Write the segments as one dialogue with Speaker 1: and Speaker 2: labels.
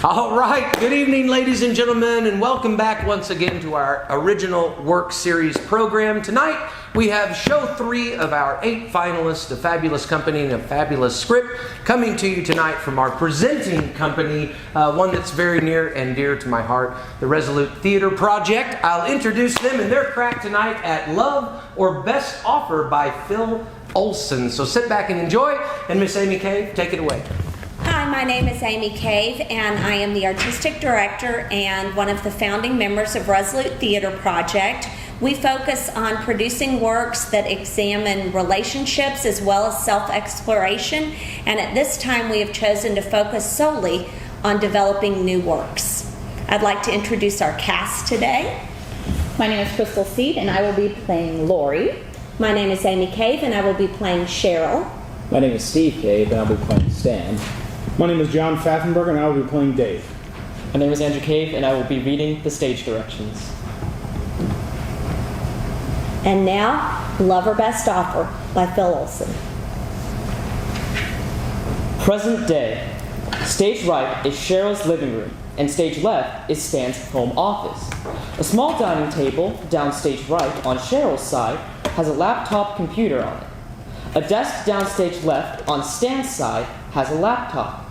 Speaker 1: All right, good evening, ladies and gentlemen, and welcome back once again to our original work series program. Tonight, we have show 3 of our 8 finalists, A Fabulous Company and a Fabulous Script, coming to you tonight from our presenting company, one that's very near and dear to my heart, the Resolute Theatre Project. I'll introduce them and their crack tonight at Love or Best Offer by Phil Olsen. So sit back and enjoy, and Miss Amy Cave, take it away.
Speaker 2: Hi, my name is Amy Cave, and I am the Artistic Director and one of the founding members of Resolute Theatre Project. We focus on producing works that examine relationships as well as self-exploration, and at this time we have chosen to focus solely on developing new works. I'd like to introduce our cast today.
Speaker 3: My name is Crystal Seed, and I will be playing Lori.
Speaker 2: My name is Amy Cave, and I will be playing Cheryl.
Speaker 4: My name is Steve Cave, and I'll be playing Stan.
Speaker 5: My name is John Pfaffenberg, and I will be playing Dave.
Speaker 6: My name is Andrew Cave, and I will be reading the stage directions.
Speaker 2: And now, Love or Best Offer by Phil Olsen.
Speaker 6: Present day. Stage right is Cheryl's living room, and stage left is Stan's home office. A small dining table down stage right on Cheryl's side has a laptop computer on it. A desk downstage left on Stan's side has a laptop.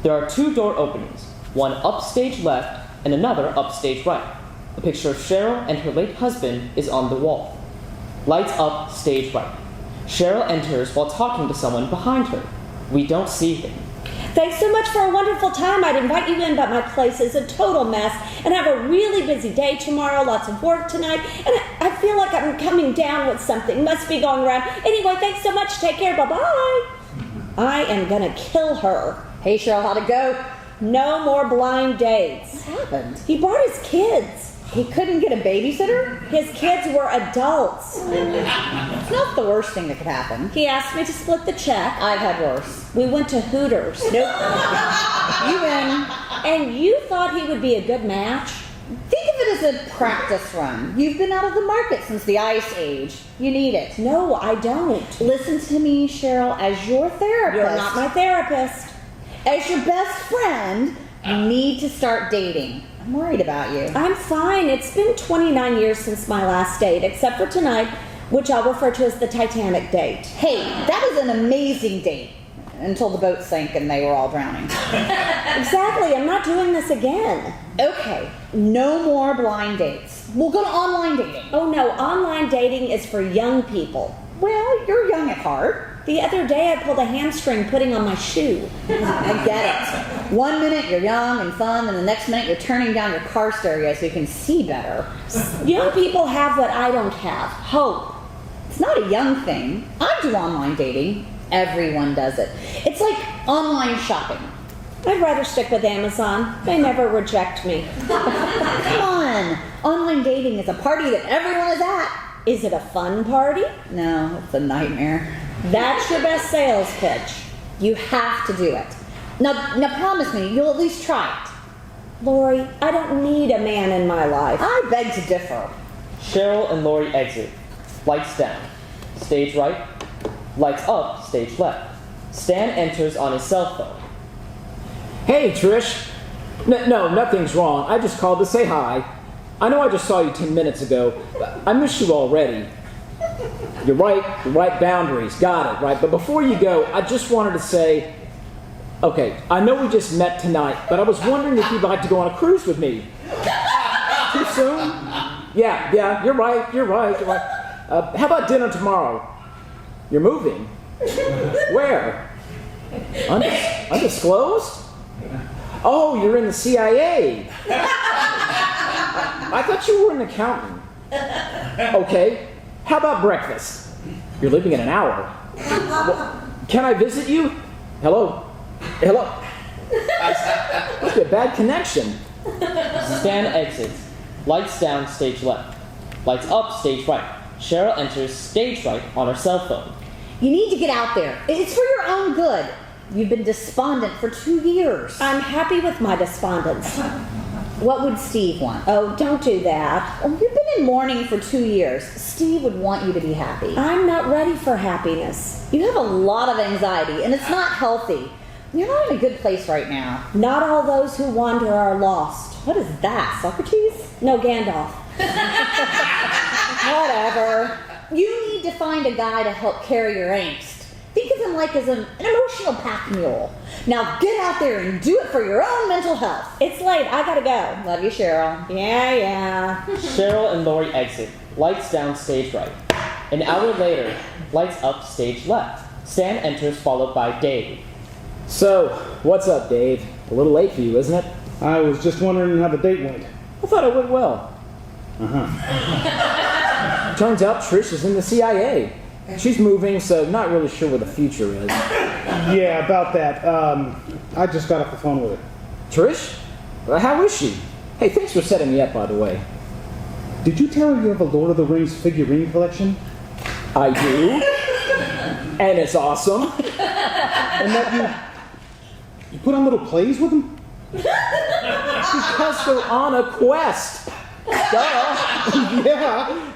Speaker 6: There are 2 door openings, one upstage left and another upstage right. A picture of Cheryl and her late husband is on the wall. Lights up stage right. Cheryl enters while talking to someone behind her. We don't see him.
Speaker 2: Thanks so much for a wonderful time. I'd invite you in, but my place is a total mess, and I have a really busy day tomorrow, lots of work tonight, and I feel like I'm coming down with something. Must be going around. Anyway, thanks so much. Take care. Bye-bye. I am gonna kill her.
Speaker 3: Hey, Cheryl, how'd it go?
Speaker 2: No more blind dates.
Speaker 3: What happened?
Speaker 2: He brought his kids.
Speaker 3: He couldn't get a babysitter?
Speaker 2: His kids were adults.
Speaker 3: It's not the worst thing that could happen.
Speaker 2: He asked me to split the check.
Speaker 3: I've had worse.
Speaker 2: We went to Hooters.
Speaker 3: Nope. You win.
Speaker 2: And you thought he would be a good match?
Speaker 3: Think of it as a practice run. You've been out of the market since the Ice Age. You need it.
Speaker 2: No, I don't.
Speaker 3: Listen to me, Cheryl, as your therapist.
Speaker 2: You're not my therapist.
Speaker 3: As your best friend, you need to start dating. I'm worried about you.
Speaker 2: I'm fine. It's been 29 years since my last date, except for tonight, which I'll refer to as the Titanic date.
Speaker 3: Hey, that was an amazing date. Until the boat sank and they were all drowning.
Speaker 2: Exactly. I'm not doing this again.
Speaker 3: Okay, no more blind dates. We'll go to online dating.
Speaker 2: Oh no, online dating is for young people.
Speaker 3: Well, you're young at heart.
Speaker 2: The other day I pulled a hamstring putting on my shoe.
Speaker 3: I get it. 1 minute you're young and fun, and the next minute you're turning down your car stereo so you can see better.
Speaker 2: Young people have what I don't have. Hope.
Speaker 3: It's not a young thing. I do online dating. Everyone does it. It's like online shopping.
Speaker 2: I'd rather stick with Amazon. They never reject me.
Speaker 3: Come on. Online dating is a party that everyone is at.
Speaker 2: Is it a fun party?
Speaker 3: No, it's a nightmare.
Speaker 2: That's your best sales pitch.
Speaker 3: You have to do it. Now promise me you'll at least try it.
Speaker 2: Lori, I don't need a man in my life.
Speaker 3: I beg to differ.
Speaker 6: Cheryl and Lori exit. Lights down. Stage right. Lights up, stage left. Stan enters on his cell phone.
Speaker 4: Hey, Trish. No, nothing's wrong. I just called to say hi. I know I just saw you 10 minutes ago. But I miss you already. You're right boundaries. Got it, right? But before you go, I just wanted to say, okay, I know we just met tonight, but I was wondering if you'd like to go on a cruise with me. Too soon? Yeah, you're right. How about dinner tomorrow? You're moving? Where? Undisclosed? Oh, you're in the CIA. I thought you were an accountant. Okay. How about breakfast? You're leaving in an hour. Well, can I visit you? Hello? Must be a bad connection.
Speaker 6: Stan exits. Lights down, stage left. Lights up, stage right. Cheryl enters stage right on her cell phone.
Speaker 3: You need to get out there. It's for your own good. You've been despondent for 2 years.
Speaker 2: I'm happy with my despondence.
Speaker 3: What would Steve want?
Speaker 2: Oh, don't do that.
Speaker 3: Oh, you've been in mourning for 2 years. Steve would want you to be happy.
Speaker 2: I'm not ready for happiness.
Speaker 3: You have a lot of anxiety, and it's not healthy. You're not in a good place right now.
Speaker 2: Not all those who wander are lost.
Speaker 3: What is that, Socrates?
Speaker 2: No, Gandalf.
Speaker 3: Whatever. You need to find a guy to help carry your angst. Think of him like as an emotional pack mule. Now get out there and do it for your own mental health.
Speaker 2: It's late. I gotta go.
Speaker 3: Love you, Cheryl.
Speaker 2: Yeah.
Speaker 6: Cheryl and Lori exit. Lights down stage right. An hour later, lights up stage left. Stan enters, followed by Dave.
Speaker 4: So, what's up, Dave? A little late for you, isn't it?
Speaker 5: I was just wondering how the date went.
Speaker 4: I thought it went well. Turns out Trish is in the CIA. She's moving, so not really sure where the future is.
Speaker 5: Yeah, about that. I just got off the phone with her.
Speaker 4: Trish? How is she? Hey, thanks for setting me up, by the way.
Speaker 5: Did you tell her you have a Lord of the Rings figurine collection?
Speaker 4: I do. And it's awesome.
Speaker 5: And that you put on little plays with them?
Speaker 4: Because they're on a quest. Duh.
Speaker 5: Yeah.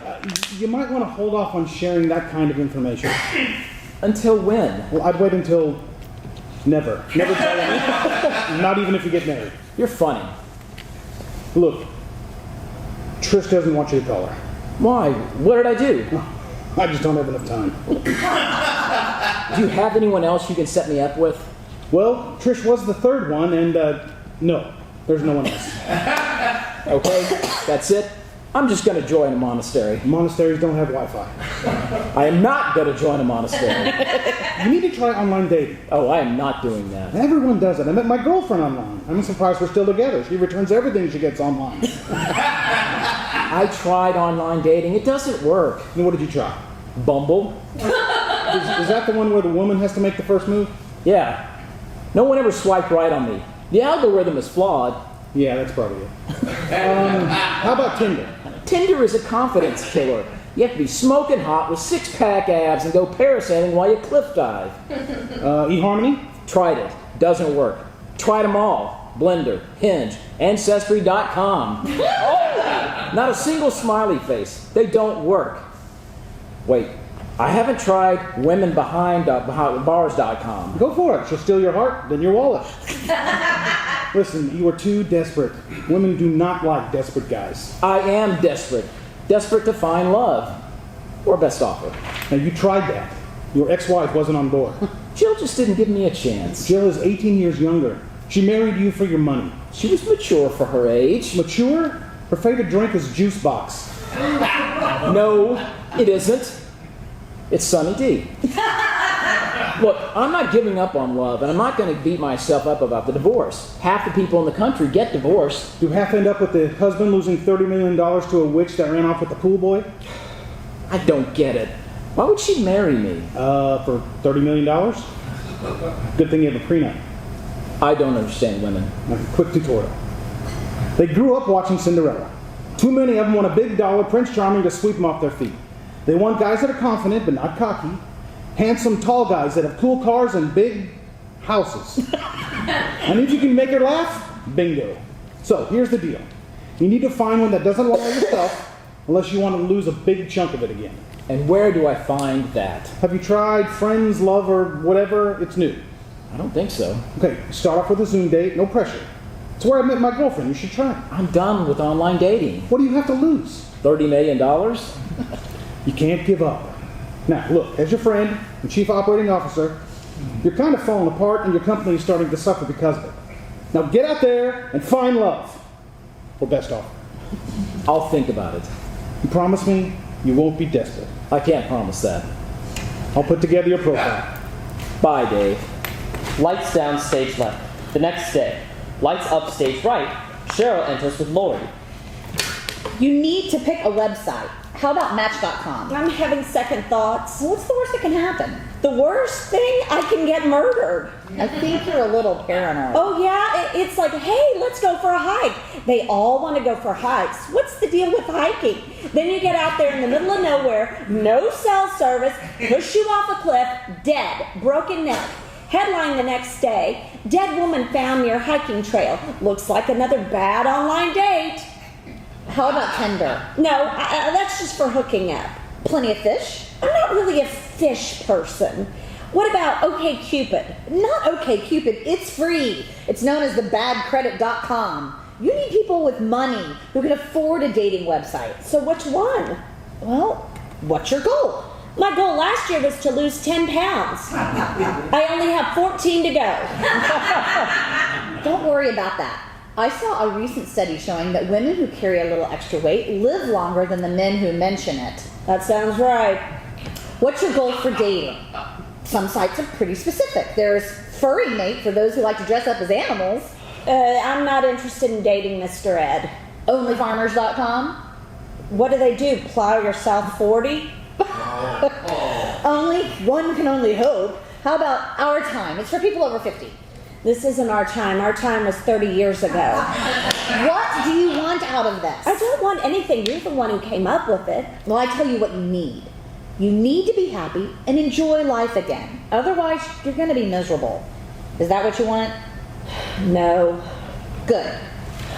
Speaker 5: You might want to hold off on sharing that kind of information.
Speaker 4: Until when?
Speaker 5: Well, I'd wait until never. Never tell anyone. Not even if you get married.
Speaker 4: You're funny.
Speaker 5: Look, Trish doesn't want you to call her.
Speaker 4: Why? What did I do?
Speaker 5: I just don't have enough time.
Speaker 4: Do you have anyone else you can set me up with?
Speaker 5: Well, Trish was the third one, and no, there's no one else.
Speaker 4: Okay, that's it. I'm just going to join a monastery.
Speaker 5: Monasteries don't have Wi-Fi.
Speaker 4: I am not going to join a monastery.
Speaker 5: You need to try online dating.
Speaker 4: Oh, I am not doing that.
Speaker 5: Everyone does it. I met my girlfriend online. I'm surprised we're still together. She returns everything she gets online.
Speaker 4: I tried online dating. It doesn't work.
Speaker 5: And what did you try?
Speaker 4: Bumble?
Speaker 5: Is that the one where the woman has to make the first move?
Speaker 4: Yeah. No one ever swiped right on me. The algorithm is flawed.
Speaker 5: Yeah, that's probably it. How about Tinder?
Speaker 4: Tinder is a confidence killer. You have to be smoking hot with six-pack abs and go parasailing while you cliff dive.
Speaker 5: eHarmony?
Speaker 4: Tried it. Doesn't work. Tried them all. Blender, Hinge, Ancestry.com. Oh! Not a single smiley face. They don't work. Wait, I haven't tried womenbehindbars.com.
Speaker 5: Go for it. She'll steal your heart, then your wallet. Listen, you are too desperate. Women do not like desperate guys.
Speaker 4: I am desperate. Desperate to find love. Or best offer.
Speaker 5: Now, you tried that. Your ex-wife wasn't on board.
Speaker 4: Jill just didn't give me a chance.
Speaker 5: Jill is 18 years younger. She married you for your money.
Speaker 4: She was mature for her age.
Speaker 5: Mature? Her favorite drink is Juice Box.
Speaker 4: No, it isn't. It's Sunny D. Look, I'm not giving up on love, and I'm not going to beat myself up about the divorce. Half the people in the country get divorced.
Speaker 5: Do half end up with the husband losing $30 million to a witch that ran off with the pool boy?
Speaker 4: I don't get it. Why would she marry me?
Speaker 5: For $30 million? Good thing you have a prenup.
Speaker 4: I don't understand women.
Speaker 5: A quick tutorial. They grew up watching Cinderella. Too many of them want a big dollar Prince Charming to sweep them off their feet. They want guys that are confident but not cocky. Handsome, tall guys that have cool cars and big houses. And if you can make her laugh, bingo. So, here's the deal. You need to find one that doesn't lie your stuff unless you want to lose a big chunk of it again.
Speaker 4: And where do I find that?
Speaker 5: Have you tried Friends, Love, or whatever? It's new.
Speaker 4: I don't think so.
Speaker 5: Okay, start off with a Zoom date, no pressure. It's where I met my girlfriend. You should try it.
Speaker 4: I'm done with online dating.
Speaker 5: What do you have to lose?
Speaker 4: $30 million?
Speaker 5: You can't give up. Now, look, as your friend and chief operating officer, you're kind of falling apart and your company is starting to suffer because of it. Now get out there and find love. Or best offer.
Speaker 4: I'll think about it.
Speaker 5: You promise me you won't be desperate.
Speaker 4: I can't promise that.
Speaker 5: I'll put together your profile.
Speaker 4: Bye, Dave.
Speaker 6: Lights down stage left. The next day, lights up stage right. Cheryl enters with Lori.
Speaker 3: You need to pick a website. How about Match.com?
Speaker 2: I'm having second thoughts.
Speaker 3: What's the worst that can happen?
Speaker 2: The worst thing, I can get murdered.
Speaker 3: I think you're a little paranoid.
Speaker 2: Oh yeah, it's like, hey, let's go for a hike. They all want to go for hikes. What's the deal with hiking? Then you get out there in the middle of nowhere, no cell service, push you off a cliff, dead, broken neck. Headline the next day, dead woman found near hiking trail. Looks like another bad online date.
Speaker 3: How about Tinder?
Speaker 2: No, that's just for hooking up.
Speaker 3: Plenty of fish?
Speaker 2: I'm not really a fish person.
Speaker 3: What about OkCupid? Not OkCupid, it's free. It's known as the badcredit.com. You need people with money who can afford a dating website.
Speaker 2: So which one?
Speaker 3: Well, what's your goal?
Speaker 2: My goal last year was to lose 10 pounds. I only have 14 to go.
Speaker 3: Don't worry about that. I saw a recent study showing that women who carry a little extra weight live longer than the men who mention it.
Speaker 2: That sounds right.
Speaker 3: What's your goal for dating? Some sites are pretty specific. There's Furry Mate for those who like to dress up as animals.
Speaker 2: I'm not interested in dating Mr. Ed.
Speaker 3: Onlyfarmers.com.
Speaker 2: What do they do? Plow your South 40?
Speaker 3: One can only hope. How about Our Time? It's for people over 50.
Speaker 2: This isn't our time. Our time was 30 years ago.
Speaker 3: What do you want out of this?
Speaker 2: I don't want anything. You're the one who came up with it.
Speaker 3: Well, I tell you what you need. You need to be happy and enjoy life again. Otherwise, you're going to be miserable. Is that what you want?
Speaker 2: No.
Speaker 3: Good.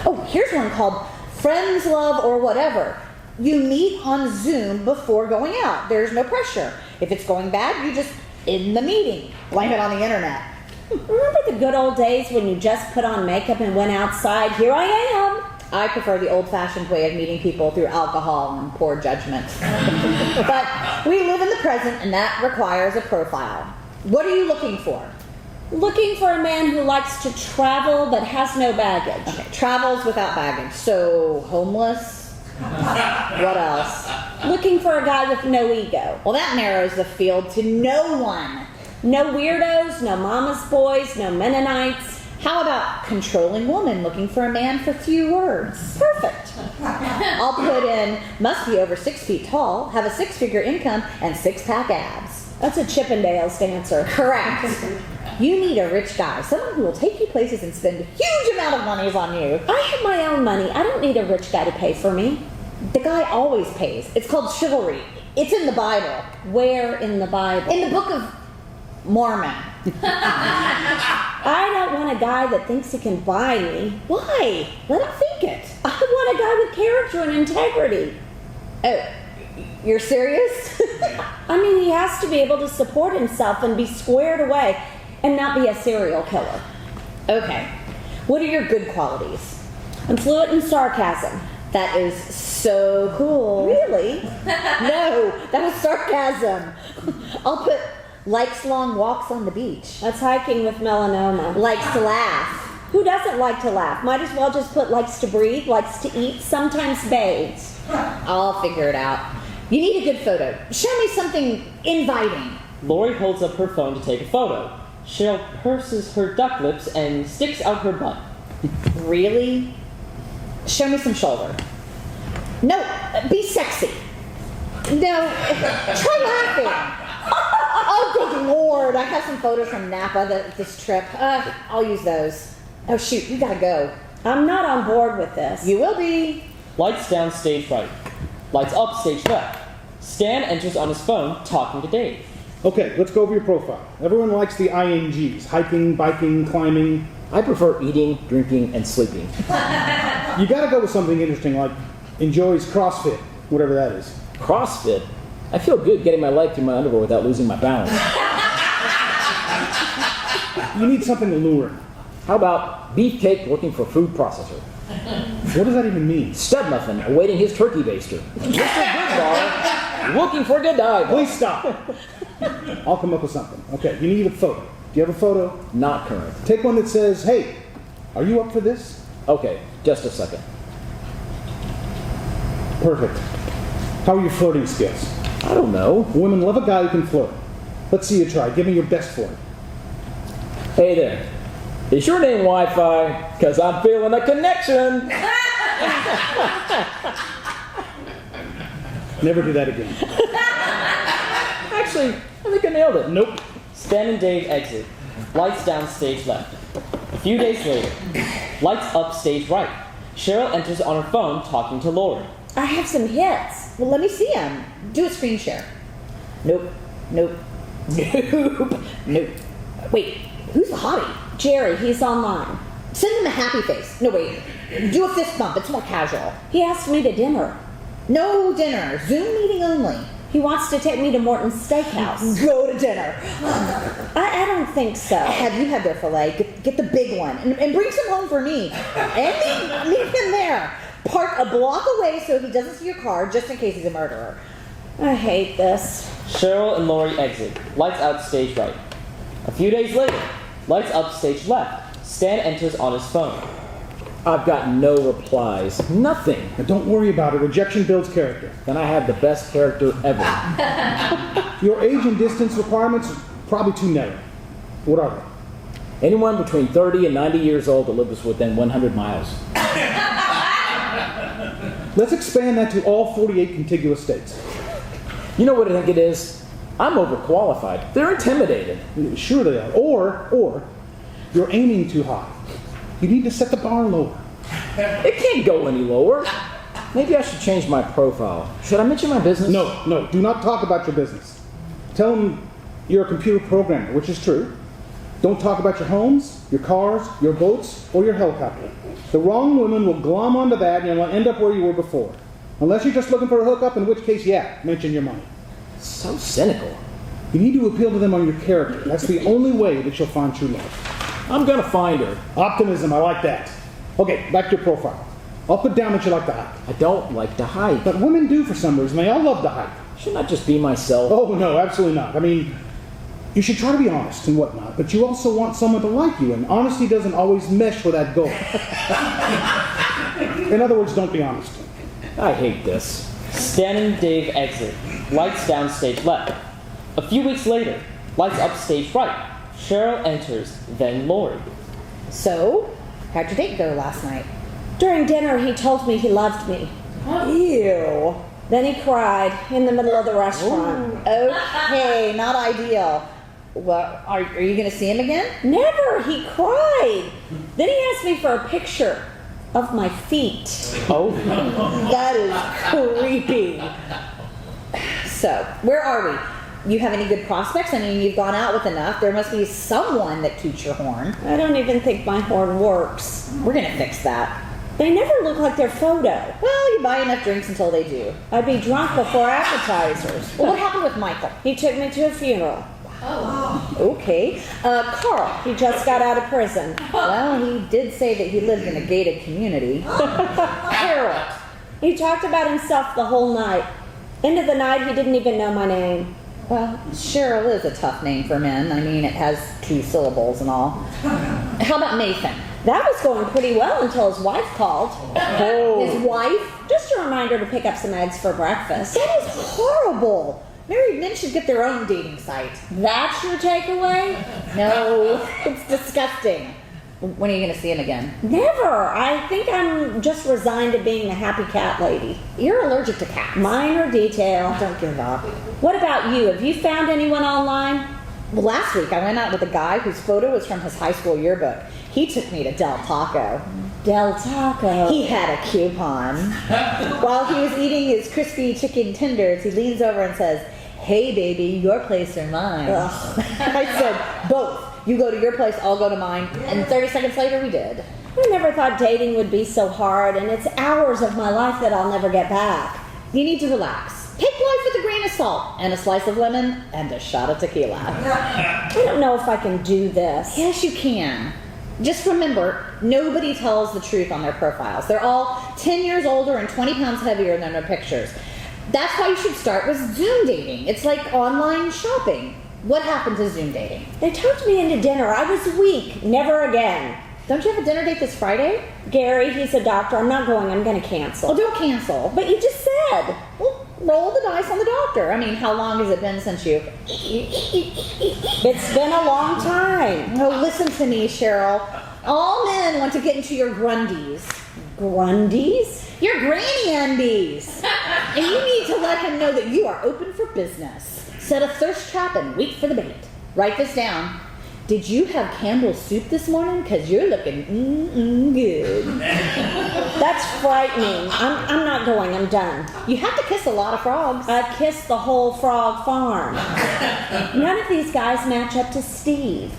Speaker 3: Oh, here's one called Friends, Love, or Whatever. You meet on Zoom before going out. There's no pressure. If it's going bad, you just end the meeting. Blame it on the internet.
Speaker 2: Remember the good old days when you just put on makeup and went outside? Here I am.
Speaker 3: I prefer the old-fashioned way of meeting people through alcohol and poor judgment. But we live in the present, and that requires a profile. What are you looking for?
Speaker 2: Looking for a man who likes to travel but has no baggage.
Speaker 3: Okay, travels without baggage. So, homeless? What else?
Speaker 2: Looking for a guy with no ego.
Speaker 3: Well, that narrows the field to no one.
Speaker 2: No weirdos, no mama's boys, no Mennonites.
Speaker 3: How about controlling woman looking for a man for few words? Perfect. I'll put in, must be over 6 feet tall, have a 6-figure income, and 6-pack abs.
Speaker 2: That's a Chippendales dancer.
Speaker 3: Correct. You need a rich guy, someone who will take you places and spend a huge amount of money on you.
Speaker 2: I have my own money. I don't need a rich guy to pay for me.
Speaker 3: The guy always pays. It's called chivalry. It's in the Bible.
Speaker 2: Where in the Bible?
Speaker 3: In the Book of Mormon.
Speaker 2: I don't want a guy that thinks he can buy me.
Speaker 3: Why? Let him think it.
Speaker 2: I want a guy with character and integrity.
Speaker 3: Oh, you're serious?
Speaker 2: I mean, he has to be able to support himself and be squared away and not be a serial killer.
Speaker 3: Okay. What are your good qualities?
Speaker 2: I'm fluent in sarcasm.
Speaker 3: That is so cool.
Speaker 2: Really?
Speaker 3: No, that was sarcasm. I'll put likes long walks on the beach.
Speaker 2: That's hiking with melanoma.
Speaker 3: Likes to laugh.
Speaker 2: Who doesn't like to laugh? Might as well just put likes to breathe, likes to eat, sometimes bathes.
Speaker 3: I'll figure it out. You need a good photo. Show me something inviting.
Speaker 6: Lori holds up her phone to take a photo. Cheryl purses her duck lips and sticks out her butt.
Speaker 3: Really? Show me some shoulder. No, be sexy. No, try laughing. Oh, good Lord. I have some photos from Napa this trip. I'll use those. Oh, shoot, you gotta go.
Speaker 2: I'm not on board with this.
Speaker 3: You will be.
Speaker 6: Lights down stage right. Lights up stage left. Stan enters on his phone, talking to Dave.
Speaker 5: Okay, let's go over your profile. Everyone likes the INGs. Hiking, biking, climbing.
Speaker 4: I prefer eating, drinking, and sleeping.
Speaker 5: You gotta go with something interesting like enjoys CrossFit, whatever that is.
Speaker 4: CrossFit? I feel good getting my leg through my underwear without losing my balance.
Speaker 5: You need something alluring.
Speaker 4: How about beefcake working for food processor?
Speaker 5: What does that even mean?
Speaker 4: Stud muffin awaiting his turkey baster. Mr. Goodbar looking for a good dive.
Speaker 5: Please stop. I'll come up with something. Okay, you need a photo. Do you have a photo?
Speaker 4: Not current.
Speaker 5: Take one that says, hey, are you up for this?
Speaker 4: Okay, just a second.
Speaker 5: Perfect. How are your flirting skills?
Speaker 4: I don't know.
Speaker 5: Women love a guy who can flirt. Let's see you try. Give me your best flirt.
Speaker 4: Hey there. Is your name Wi-Fi? Because I'm feeling a connection.
Speaker 5: Never do that again.
Speaker 4: Actually, I think I nailed it.
Speaker 5: Nope.
Speaker 6: Stan and Dave exit. Lights down stage left. A few days later. Lights up stage right. Cheryl enters on her phone, talking to Lori.
Speaker 2: I have some hits.
Speaker 3: Well, let me see him. Do a screen share. Nope. Nope. Nope. Nope. Wait, who's the hottie?
Speaker 2: Jerry, he's online.
Speaker 3: Send him a happy face. No, wait. Do a fist bump. It's more casual.
Speaker 2: He asked me to dinner.
Speaker 3: No dinner. Zoom meeting only.
Speaker 2: He wants to take me to Morton's Steakhouse.
Speaker 3: Go to dinner.
Speaker 2: I don't think so.
Speaker 3: Have you had their filet? Get the big one and bring some home for me. And leave him there. Park a block away so he doesn't see your car, just in case he's a murderer.
Speaker 2: I hate this.
Speaker 6: Cheryl and Lori exit. Lights out stage right. A few days later, lights up stage left. Stan enters on his phone.
Speaker 4: I've got no replies. Nothing.
Speaker 5: Now don't worry about it. Rejection builds character.
Speaker 4: Then I have the best character ever.
Speaker 5: Your age and distance requirements are probably too narrow. What are they?
Speaker 4: Anyone between 30 and 90 years old that lives within 100 miles.
Speaker 5: Let's expand that to all 48 contiguous states.
Speaker 4: You know what I think it is? I'm overqualified. They're intimidated.
Speaker 5: Sure they are. Or you're aiming too high. You need to set the bar lower.
Speaker 4: It can't go any lower. Maybe I should change my profile. Should I mention my business?
Speaker 5: No. Do not talk about your business. Tell them you're a computer programmer, which is true. Don't talk about your homes, your cars, your boats, or your helicopter. The wrong women will glom onto that and you'll end up where you were before. Unless you're just looking for a hookup, in which case, yeah, mention your money.
Speaker 4: So cynical.
Speaker 5: You need to appeal to them on your character. That's the only way that you'll find true love.
Speaker 4: I'm gonna find her.
Speaker 5: Optimism, I like that. Okay, back to your profile. I'll put down that you like to hike.
Speaker 4: I don't like to hike.
Speaker 5: But women do for some reason. They all love to hike.
Speaker 4: Shouldn't I just be myself?
Speaker 5: Oh, no, absolutely not. I mean, you should try to be honest and whatnot, but you also want someone to like you, and honesty doesn't always mesh with that goal. In other words, don't be honest.
Speaker 4: I hate this.
Speaker 6: Stan and Dave exit. Lights down stage left. A few weeks later, lights up stage right. Cheryl enters, then Lori.
Speaker 3: So, how'd your date go last night?
Speaker 2: During dinner, he told me he loved me.
Speaker 3: Ew.
Speaker 2: Then he cried in the middle of the restaurant.
Speaker 3: Okay, not ideal. Well, are you going to see him again?
Speaker 2: Never. He cried. Then he asked me for a picture of my feet.
Speaker 6: Oh,
Speaker 3: That is creepy. So, where are we? You have any good prospects? I mean, you've gone out with enough. There must be someone that toots your horn.
Speaker 2: I don't even think my horn works.
Speaker 3: We're going to fix that.
Speaker 2: They never look like their photo.
Speaker 3: Well, you buy enough drinks until they do.
Speaker 2: I'd be drunk before appetizers.
Speaker 3: Well, what happened with Michael?
Speaker 2: He took me to a funeral.
Speaker 3: Okay. Carl.
Speaker 2: He just got out of prison.
Speaker 3: Well, he did say that he lived in a gated community. Harold.
Speaker 2: He talked about himself the whole night. End of the night, he didn't even know my name.
Speaker 3: Well, Cheryl is a tough name for men. I mean, it has 2 syllables and all. How about Nathan?
Speaker 2: That was going pretty well until his wife called.
Speaker 3: Oh.
Speaker 2: His wife? Just a reminder to pick up some eggs for breakfast.
Speaker 3: That is horrible. Married men should get their own dating site.
Speaker 2: That's your takeaway?
Speaker 3: No, it's disgusting. When are you going to see him again?
Speaker 2: Never. I think I'm just resigned to being the happy cat lady.
Speaker 3: You're allergic to cats.
Speaker 2: Minor detail.
Speaker 3: Don't give up.
Speaker 2: What about you? Have you found anyone online?
Speaker 3: Well, last week I went out with a guy whose photo was from his high school yearbook. He took me to Del Taco.
Speaker 2: Del Taco.
Speaker 3: He had a coupon. While he was eating his crispy chicken tenders, he leans over and says, "Hey, baby, your place or mine?"
Speaker 2: Ugh.
Speaker 3: I said, "Both. You go to your place, I'll go to mine." And 30 seconds later, we did.
Speaker 2: I never thought dating would be so hard, and it's hours of my life that I'll never get back.
Speaker 3: You need to relax. Take life with a grain of salt and a slice of lemon and a shot of tequila.
Speaker 2: I don't know if I can do this.
Speaker 3: Yes, you can. Just remember, nobody tells the truth on their profiles. They're all 10 years older and 20 pounds heavier than their pictures. That's why you should start with Zoom dating. It's like online shopping. What happened to Zoom dating?
Speaker 2: They talked me into dinner. I was weak. Never again.
Speaker 3: Don't you have a dinner date this Friday?
Speaker 2: Gary, he's a doctor. I'm not going. I'm going to cancel.
Speaker 3: Well, don't cancel.
Speaker 2: But you just said.
Speaker 3: Well, roll the dice on the doctor. I mean, how long has it been since you...
Speaker 2: It's been a long time.
Speaker 3: Oh, listen to me, Cheryl. All men want to get into your grundies.
Speaker 2: Grundies?
Speaker 3: Your granny undies. And you need to let him know that you are open for business. Set a thirst trap and wait for the bait. Write this down. Did you have Campbell's soup this morning? Because you're looking good.
Speaker 2: That's frightening. I'm not going. I'm done.
Speaker 3: You have to kiss a lot of frogs.
Speaker 2: I've kissed the whole frog farm. None of these guys match up to Steve.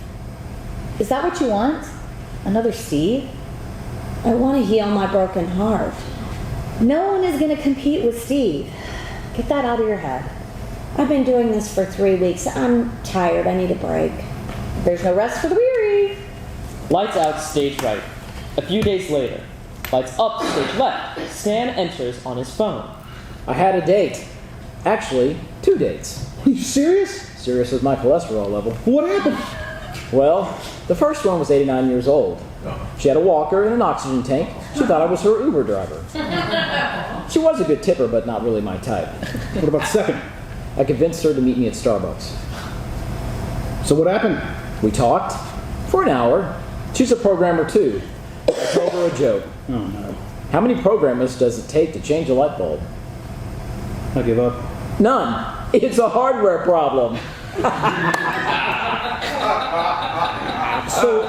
Speaker 3: Is that what you want? Another Steve?
Speaker 2: I want to heal my broken heart.
Speaker 3: No one is going to compete with Steve. Get that out of your head.
Speaker 2: I've been doing this for 3 weeks. I'm tired. I need a break.
Speaker 3: There's no rest for the weary.
Speaker 6: Lights out, stage right. A few days later. Lights up, stage left. Stan enters on his phone.
Speaker 4: I had a date. Actually, 2 dates.
Speaker 5: Are you serious?
Speaker 4: Serious as my cholesterol level.
Speaker 5: What happened?
Speaker 4: Well, the first one was 89 years old. She had a walker and an oxygen tank. She thought I was her Uber driver. She was a good tipper, but not really my type.
Speaker 5: What about the second?
Speaker 4: I convinced her to meet me at Starbucks.
Speaker 5: So what happened?
Speaker 4: We talked for an hour. She's a programmer too. I told her a joke.
Speaker 5: Oh no.
Speaker 4: How many programmers does it take to change a light bulb?
Speaker 5: I give up.
Speaker 4: None. It's a hardware problem.
Speaker 5: So,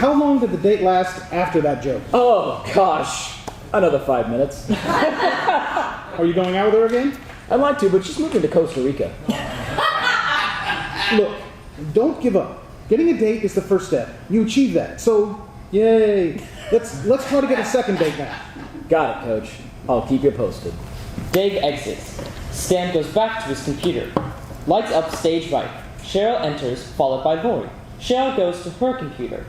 Speaker 5: how long did the date last after that joke?
Speaker 4: Oh, gosh. Another 5 minutes.
Speaker 5: Are you going out with her again?
Speaker 4: I'd like to, but she's moving to Costa Rica.
Speaker 5: Look, don't give up. Getting a date is the first step. You achieve that. So, yay. Let's try to get a second date now.
Speaker 4: Got it, Coach. I'll keep you posted.
Speaker 6: Dave exits. Stan goes back to his computer. Lights up, stage right. Cheryl enters, followed by Lori. Cheryl goes to her computer.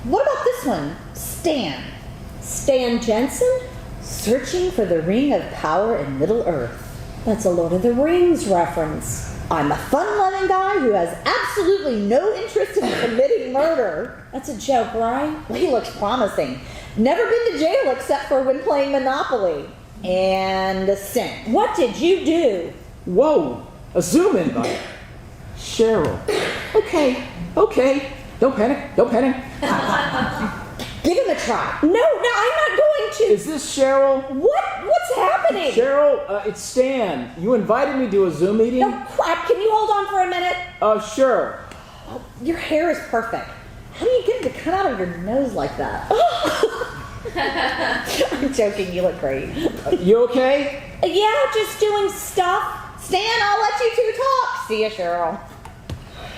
Speaker 3: What about this one? Stan.
Speaker 2: Stan Jensen?
Speaker 3: Searching for the ring of power in Middle-earth.
Speaker 2: That's a Lord of the Rings reference.
Speaker 3: I'm a fun-loving guy who has absolutely no interest in committing murder.
Speaker 2: That's a joke, right?
Speaker 3: Well, he looks promising. Never been to jail except for when playing Monopoly. And a sin.
Speaker 2: What did you do?
Speaker 4: Whoa! A Zoom invite. Cheryl. Okay. Don't panic.
Speaker 3: Give him a try.
Speaker 2: No, I'm not going to.
Speaker 4: Is this Cheryl?
Speaker 2: What's happening?
Speaker 4: Cheryl, it's Stan. You invited me to a Zoom meeting?
Speaker 2: No, crap. Can you hold on for a minute?
Speaker 4: Sure.
Speaker 3: Your hair is perfect. How do you get it to come out of your nose like that? I'm joking. You look great.
Speaker 4: You okay?
Speaker 2: Yeah, just doing stuff.
Speaker 3: Stan, I'll let you two talk. See ya, Cheryl.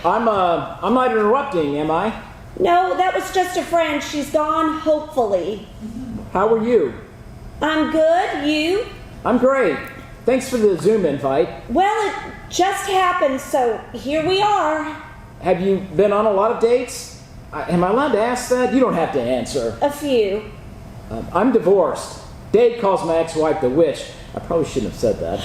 Speaker 4: I'm not interrupting, am I?
Speaker 2: No, that was just a friend. She's gone, hopefully.
Speaker 4: How are you?
Speaker 2: I'm good. You?
Speaker 4: I'm great. Thanks for the Zoom invite.
Speaker 2: Well, it just happened, so here we are.
Speaker 4: Have you been on a lot of dates? Am I allowed to ask that? You don't have to answer.
Speaker 2: A few.
Speaker 4: I'm divorced. Dave calls my ex-wife the witch. I probably shouldn't have said that.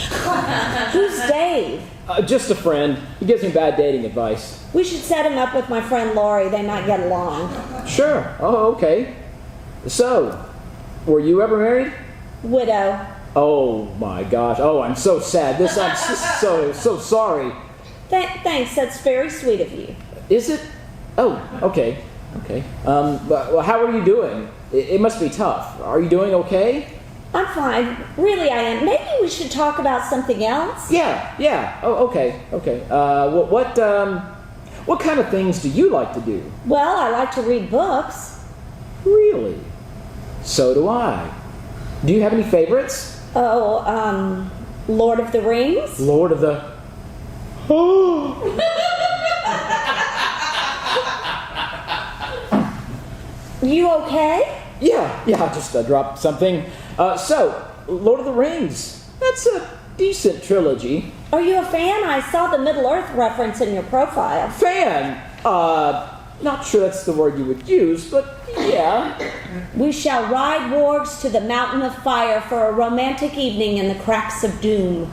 Speaker 2: Who's Dave?
Speaker 4: Just a friend. He gives me bad dating advice.
Speaker 2: We should set him up with my friend Lori. They might get along.
Speaker 4: Sure. Oh, okay. So, were you ever married?
Speaker 2: Widow.
Speaker 4: Oh my gosh. Oh, I'm so sad. I'm so sorry.
Speaker 2: Thanks. That's very sweet of you.
Speaker 4: Is it? Oh, okay. But how are you doing? It must be tough. Are you doing okay?
Speaker 2: I'm fine. Really, I am. Maybe we should talk about something else?
Speaker 4: Yeah. Oh, okay. What kind of things do you like to do?
Speaker 2: Well, I like to read books.
Speaker 4: Really? So do I. Do you have any favorites?
Speaker 2: Oh, Lord of the Rings?
Speaker 4: Lord of the... Oh!
Speaker 2: You okay?
Speaker 4: Yeah, I just dropped something. So, Lord of the Rings. That's a decent trilogy.
Speaker 2: Are you a fan? I saw the Middle-earth reference in your profile.
Speaker 4: Fan? Not sure that's the word you would use, but yeah.
Speaker 2: We shall ride wargs to the mountain of fire for a romantic evening in the cracks of doom.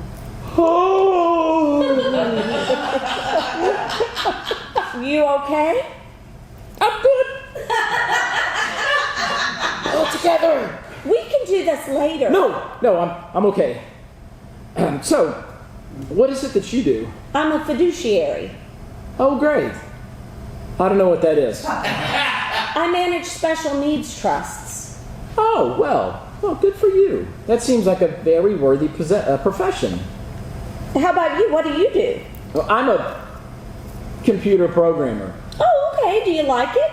Speaker 4: Oh!
Speaker 2: You okay?
Speaker 4: I'm good. All together.
Speaker 2: We can do this later.
Speaker 4: No, I'm okay. So, what is it that you do?
Speaker 2: I'm a fiduciary.
Speaker 4: Oh, great. I don't know what that is.
Speaker 2: I manage special needs trusts.
Speaker 4: Oh, well, good for you. That seems like a very worthy profession.
Speaker 2: How about you? What do you do?
Speaker 4: Well, I'm a computer programmer.
Speaker 2: Oh, okay. Do you like it?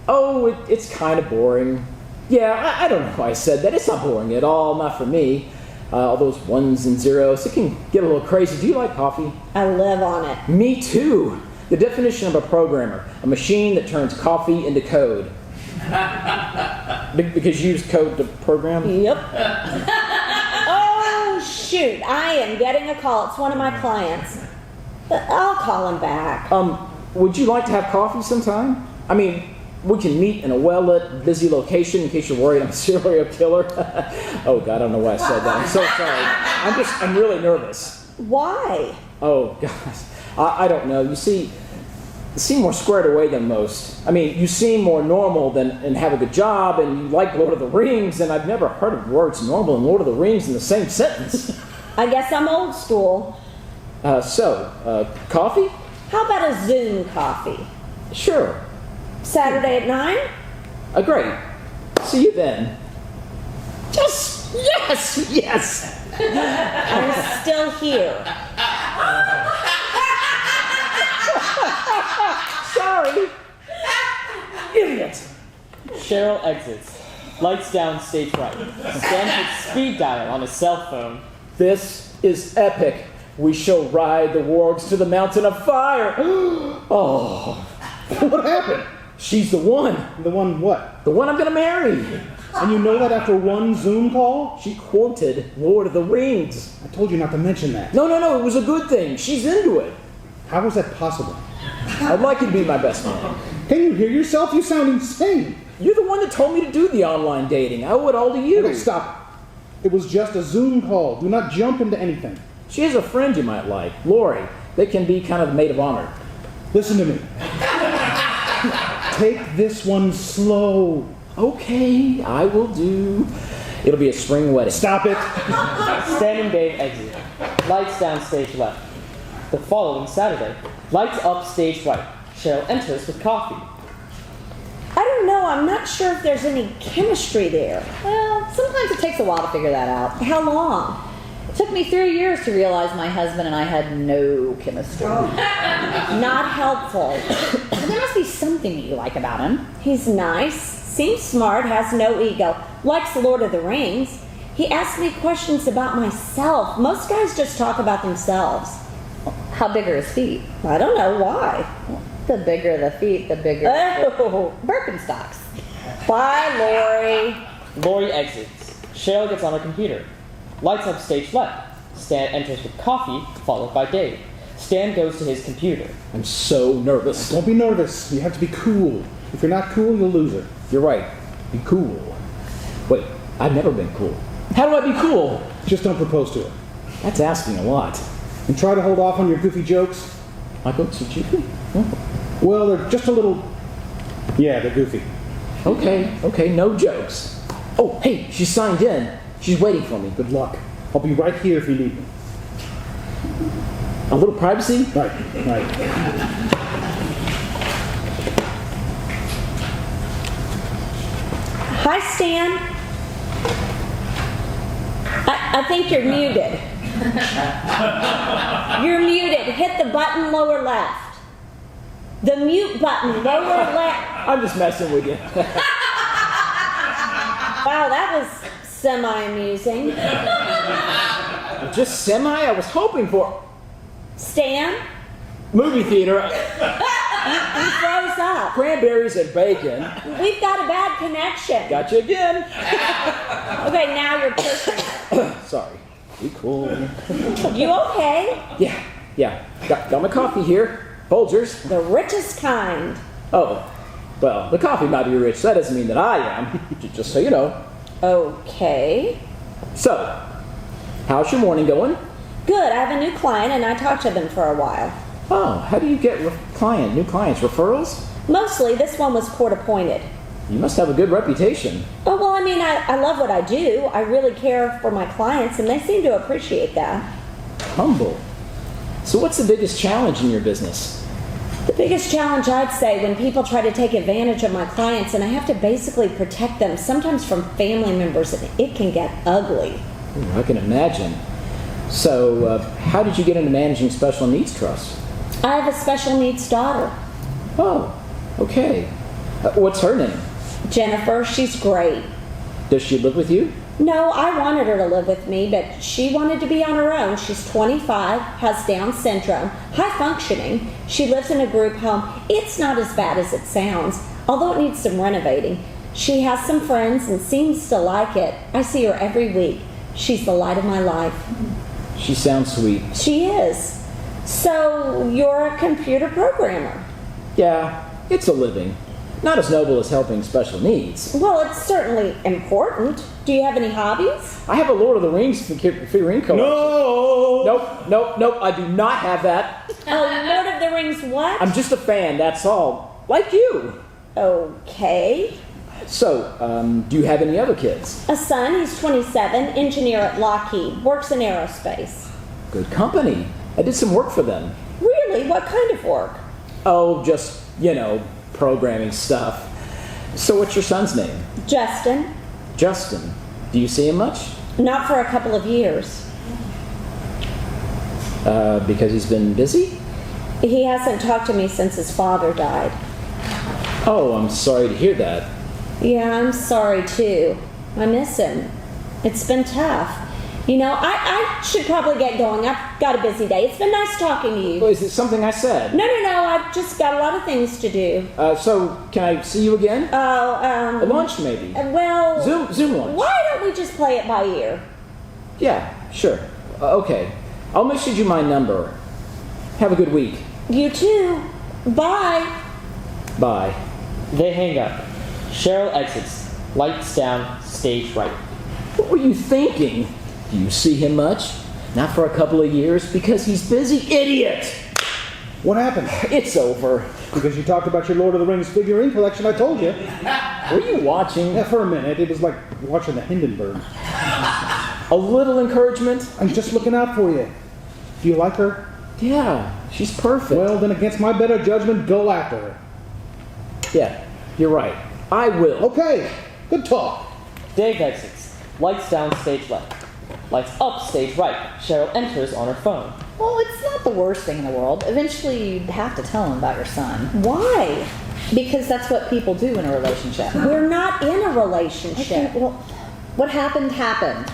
Speaker 4: Oh, it's kind of boring. Yeah, I don't know why I said that. It's not boring at all, not for me. All those ones and zeros, it can get a little crazy. Do you like coffee?
Speaker 2: I live on it.
Speaker 4: Me too. The definition of a programmer, a machine that turns coffee into code. Because you use code to program?
Speaker 2: Yep. Oh, shoot. I am getting a call. It's one of my clients. I'll call him back.
Speaker 4: Would you like to have coffee sometime? I mean, we can meet in a well-lit, busy location in case you're worried I'm a serial killer. Oh, God, I don't know why I said that. I'm so sorry. I'm really nervous.
Speaker 2: Why?
Speaker 4: Oh, gosh. I don't know. You seem more squared away than most. I mean, you seem more normal and have a good job, and you like Lord of the Rings, and I've never heard of words normal and Lord of the Rings in the same sentence.
Speaker 2: I guess I'm old school.
Speaker 4: Coffee?
Speaker 2: How about a Zoom coffee?
Speaker 4: Sure.
Speaker 2: Saturday at 9?
Speaker 4: Great. See you then. Yes!
Speaker 2: I'm still here.
Speaker 4: Sorry. Idiot.
Speaker 6: Cheryl exits. Lights down stage right. Stan hits speed dial on his cell phone.
Speaker 4: This is epic. We shall ride the wargs to the mountain of fire. Oh,
Speaker 5: What happened?
Speaker 4: she's the one.
Speaker 5: The one what?
Speaker 4: The one I'm gonna marry.
Speaker 5: And you know that after one Zoom call?
Speaker 4: She quoted Lord of the Rings.
Speaker 5: I told you not to mention that.
Speaker 4: No, it was a good thing. She's into it.
Speaker 5: How is that possible?
Speaker 4: I'd like you to be my best man.
Speaker 5: Can you hear yourself? You sound insane.
Speaker 4: You're the one that told me to do the online dating. I owe it all to you.
Speaker 5: Okay, stop. It was just a Zoom call. Do not jump into anything.
Speaker 4: She has a friend you might like, Lori. They can be kind of the maid of honor.
Speaker 5: Listen to me. Take this one slow.
Speaker 4: Okay, I will do. It'll be a spring wedding.
Speaker 5: Stop it.
Speaker 6: Stan and Dave exit. Lights down stage left. The following Saturday, lights up stage right. Cheryl enters with coffee.
Speaker 2: I don't know. I'm not sure if there's any chemistry there.
Speaker 3: Well, sometimes it takes a while to figure that out.
Speaker 2: How long?
Speaker 3: It took me 3 years to realize my husband and I had no chemistry.
Speaker 2: Not helpful.
Speaker 3: But there must be something that you like about him.
Speaker 2: He's nice, seems smart, has no ego, likes Lord of the Rings. He asks me questions about myself. Most guys just talk about themselves.
Speaker 3: How big are his feet?
Speaker 2: I don't know why.
Speaker 3: The bigger the feet, the bigger
Speaker 2: Oh,
Speaker 3: Birkenstocks.
Speaker 2: bye, Lori.
Speaker 6: Lori exits. Cheryl gets on her computer. Lights up stage left. Stan enters with coffee, followed by Dave. Stan goes to his computer.
Speaker 4: I'm so nervous.
Speaker 5: Don't be nervous. You have to be cool. If you're not cool, you'll lose her.
Speaker 4: You're right. Be cool. Wait, I've never been cool. How do I be cool?
Speaker 5: Just don't propose to her.
Speaker 4: That's asking a lot.
Speaker 5: And try to hold off on your goofy jokes.
Speaker 4: My books are cheapy?
Speaker 5: Well, they're just a little... Yeah, they're goofy.
Speaker 4: Okay, no jokes. Oh, hey, she signed in. She's waiting for me.
Speaker 5: Good luck. I'll be right here if you need me.
Speaker 4: A little privacy?
Speaker 5: Right.
Speaker 2: Hi, Stan. I think you're muted. You're muted. Hit the button lower left. The mute button lower left.
Speaker 4: I'm just messing with you.
Speaker 2: Wow, that was semi-amusing.
Speaker 4: Just semi? I was hoping for
Speaker 2: Stan,
Speaker 4: movie theater,
Speaker 2: you froze up.
Speaker 4: cranberries and bacon.
Speaker 2: We've got a bad connection.
Speaker 4: Got you again.
Speaker 2: Okay, now you're pushing.
Speaker 4: Sorry. Be cool.
Speaker 2: You okay?
Speaker 4: Yeah. Got my coffee here. Folgers.
Speaker 2: The richest kind.
Speaker 4: Oh, well, the coffee might be rich. That doesn't mean that I am. Just so you know.
Speaker 2: Okay.
Speaker 4: So, how's your morning going?
Speaker 2: Good. I have a new client and I talked to them for a while.
Speaker 4: Oh, how do you get new clients? Referrals?
Speaker 2: Mostly, this one was court appointed.
Speaker 4: You must have a good reputation.
Speaker 2: Oh, well, I mean, I love what I do. I really care for my clients and they seem to appreciate that.
Speaker 4: Humble. So what's the biggest challenge in your business?
Speaker 2: The biggest challenge, I'd say, when people try to take advantage of my clients and I have to basically protect them, sometimes from family members, and it can get ugly.
Speaker 4: Ooh, I can imagine. So, how did you get into managing special needs trusts?
Speaker 2: I have a special needs daughter,
Speaker 4: Oh, okay. What's her name?
Speaker 2: Jennifer. She's great.
Speaker 4: Does she live with you?
Speaker 2: No, I wanted her to live with me, but she wanted to be on her own. She's 25, has Down syndrome, high functioning. She lives in a group home. It's not as bad as it sounds, although it needs some renovating. She has some friends and seems to like it. I see her every week. She's the light of my life.
Speaker 4: She sounds sweet.
Speaker 2: She is. So you're a computer programmer.
Speaker 4: Yeah, it's a living. Not as noble as helping special needs.
Speaker 2: Well, it's certainly important. Do you have any hobbies?
Speaker 4: I have a Lord of the Rings figurine collection.
Speaker 5: No!
Speaker 4: Nope, I do not have that.
Speaker 2: Oh, Lord of the Rings what?
Speaker 4: I'm just a fan, that's all. Like you.
Speaker 2: Okay.
Speaker 4: So, do you have any other kids?
Speaker 2: A son, he's 27, engineer at Lockheed, works in aerospace.
Speaker 4: Good company. I did some work for them.
Speaker 2: Really? What kind of work?
Speaker 4: Oh, just, programming stuff. So what's your son's name?
Speaker 2: Justin.
Speaker 4: Justin. Do you see him much?
Speaker 2: Not for a couple of years.
Speaker 4: Because he's been busy?
Speaker 2: He hasn't talked to me since his father died.
Speaker 4: Oh, I'm sorry to hear that.
Speaker 2: Yeah, I'm sorry too. I miss him. It's been tough. I should probably get going. I've got a busy day. It's been nice talking to you.
Speaker 4: Oh, is it something I said?
Speaker 2: No. I've just got a lot of things to do.
Speaker 4: So, can I see you again? A lunch, maybe?
Speaker 2: Well...
Speaker 4: Zoom lunch.
Speaker 2: Why don't we just play it by ear?
Speaker 4: Yeah, sure. Okay. I'll message you my number. Have a good week.
Speaker 2: You too. Bye.
Speaker 4: Bye.
Speaker 6: They hang up. Cheryl exits. Lights down, stage right.
Speaker 4: What were you thinking? Do you see him much? Not for a couple of years, because he's busy. Idiot!
Speaker 5: What happened?
Speaker 4: It's over.
Speaker 5: Because you talked about your Lord of the Rings figurine collection, I told you.
Speaker 4: Were you watching?
Speaker 5: Yeah, for a minute. It was like watching the Hindenburg.
Speaker 4: A little encouragement?
Speaker 5: I'm just looking out for you. Do you like her?
Speaker 4: Yeah, she's perfect.
Speaker 5: Well, then against my better judgment, go after her.
Speaker 4: Yeah, you're right. I will.
Speaker 5: Okay, good talk.
Speaker 6: Dave exits. Lights down, stage left. Lights up, stage right. Cheryl enters on her phone.
Speaker 3: Well, it's not the worst thing in the world. Eventually, you'd have to tell him about your son.
Speaker 2: Why?
Speaker 3: Because that's what people do in a relationship.
Speaker 2: We're not in a relationship.
Speaker 3: Okay, well, what happened happened.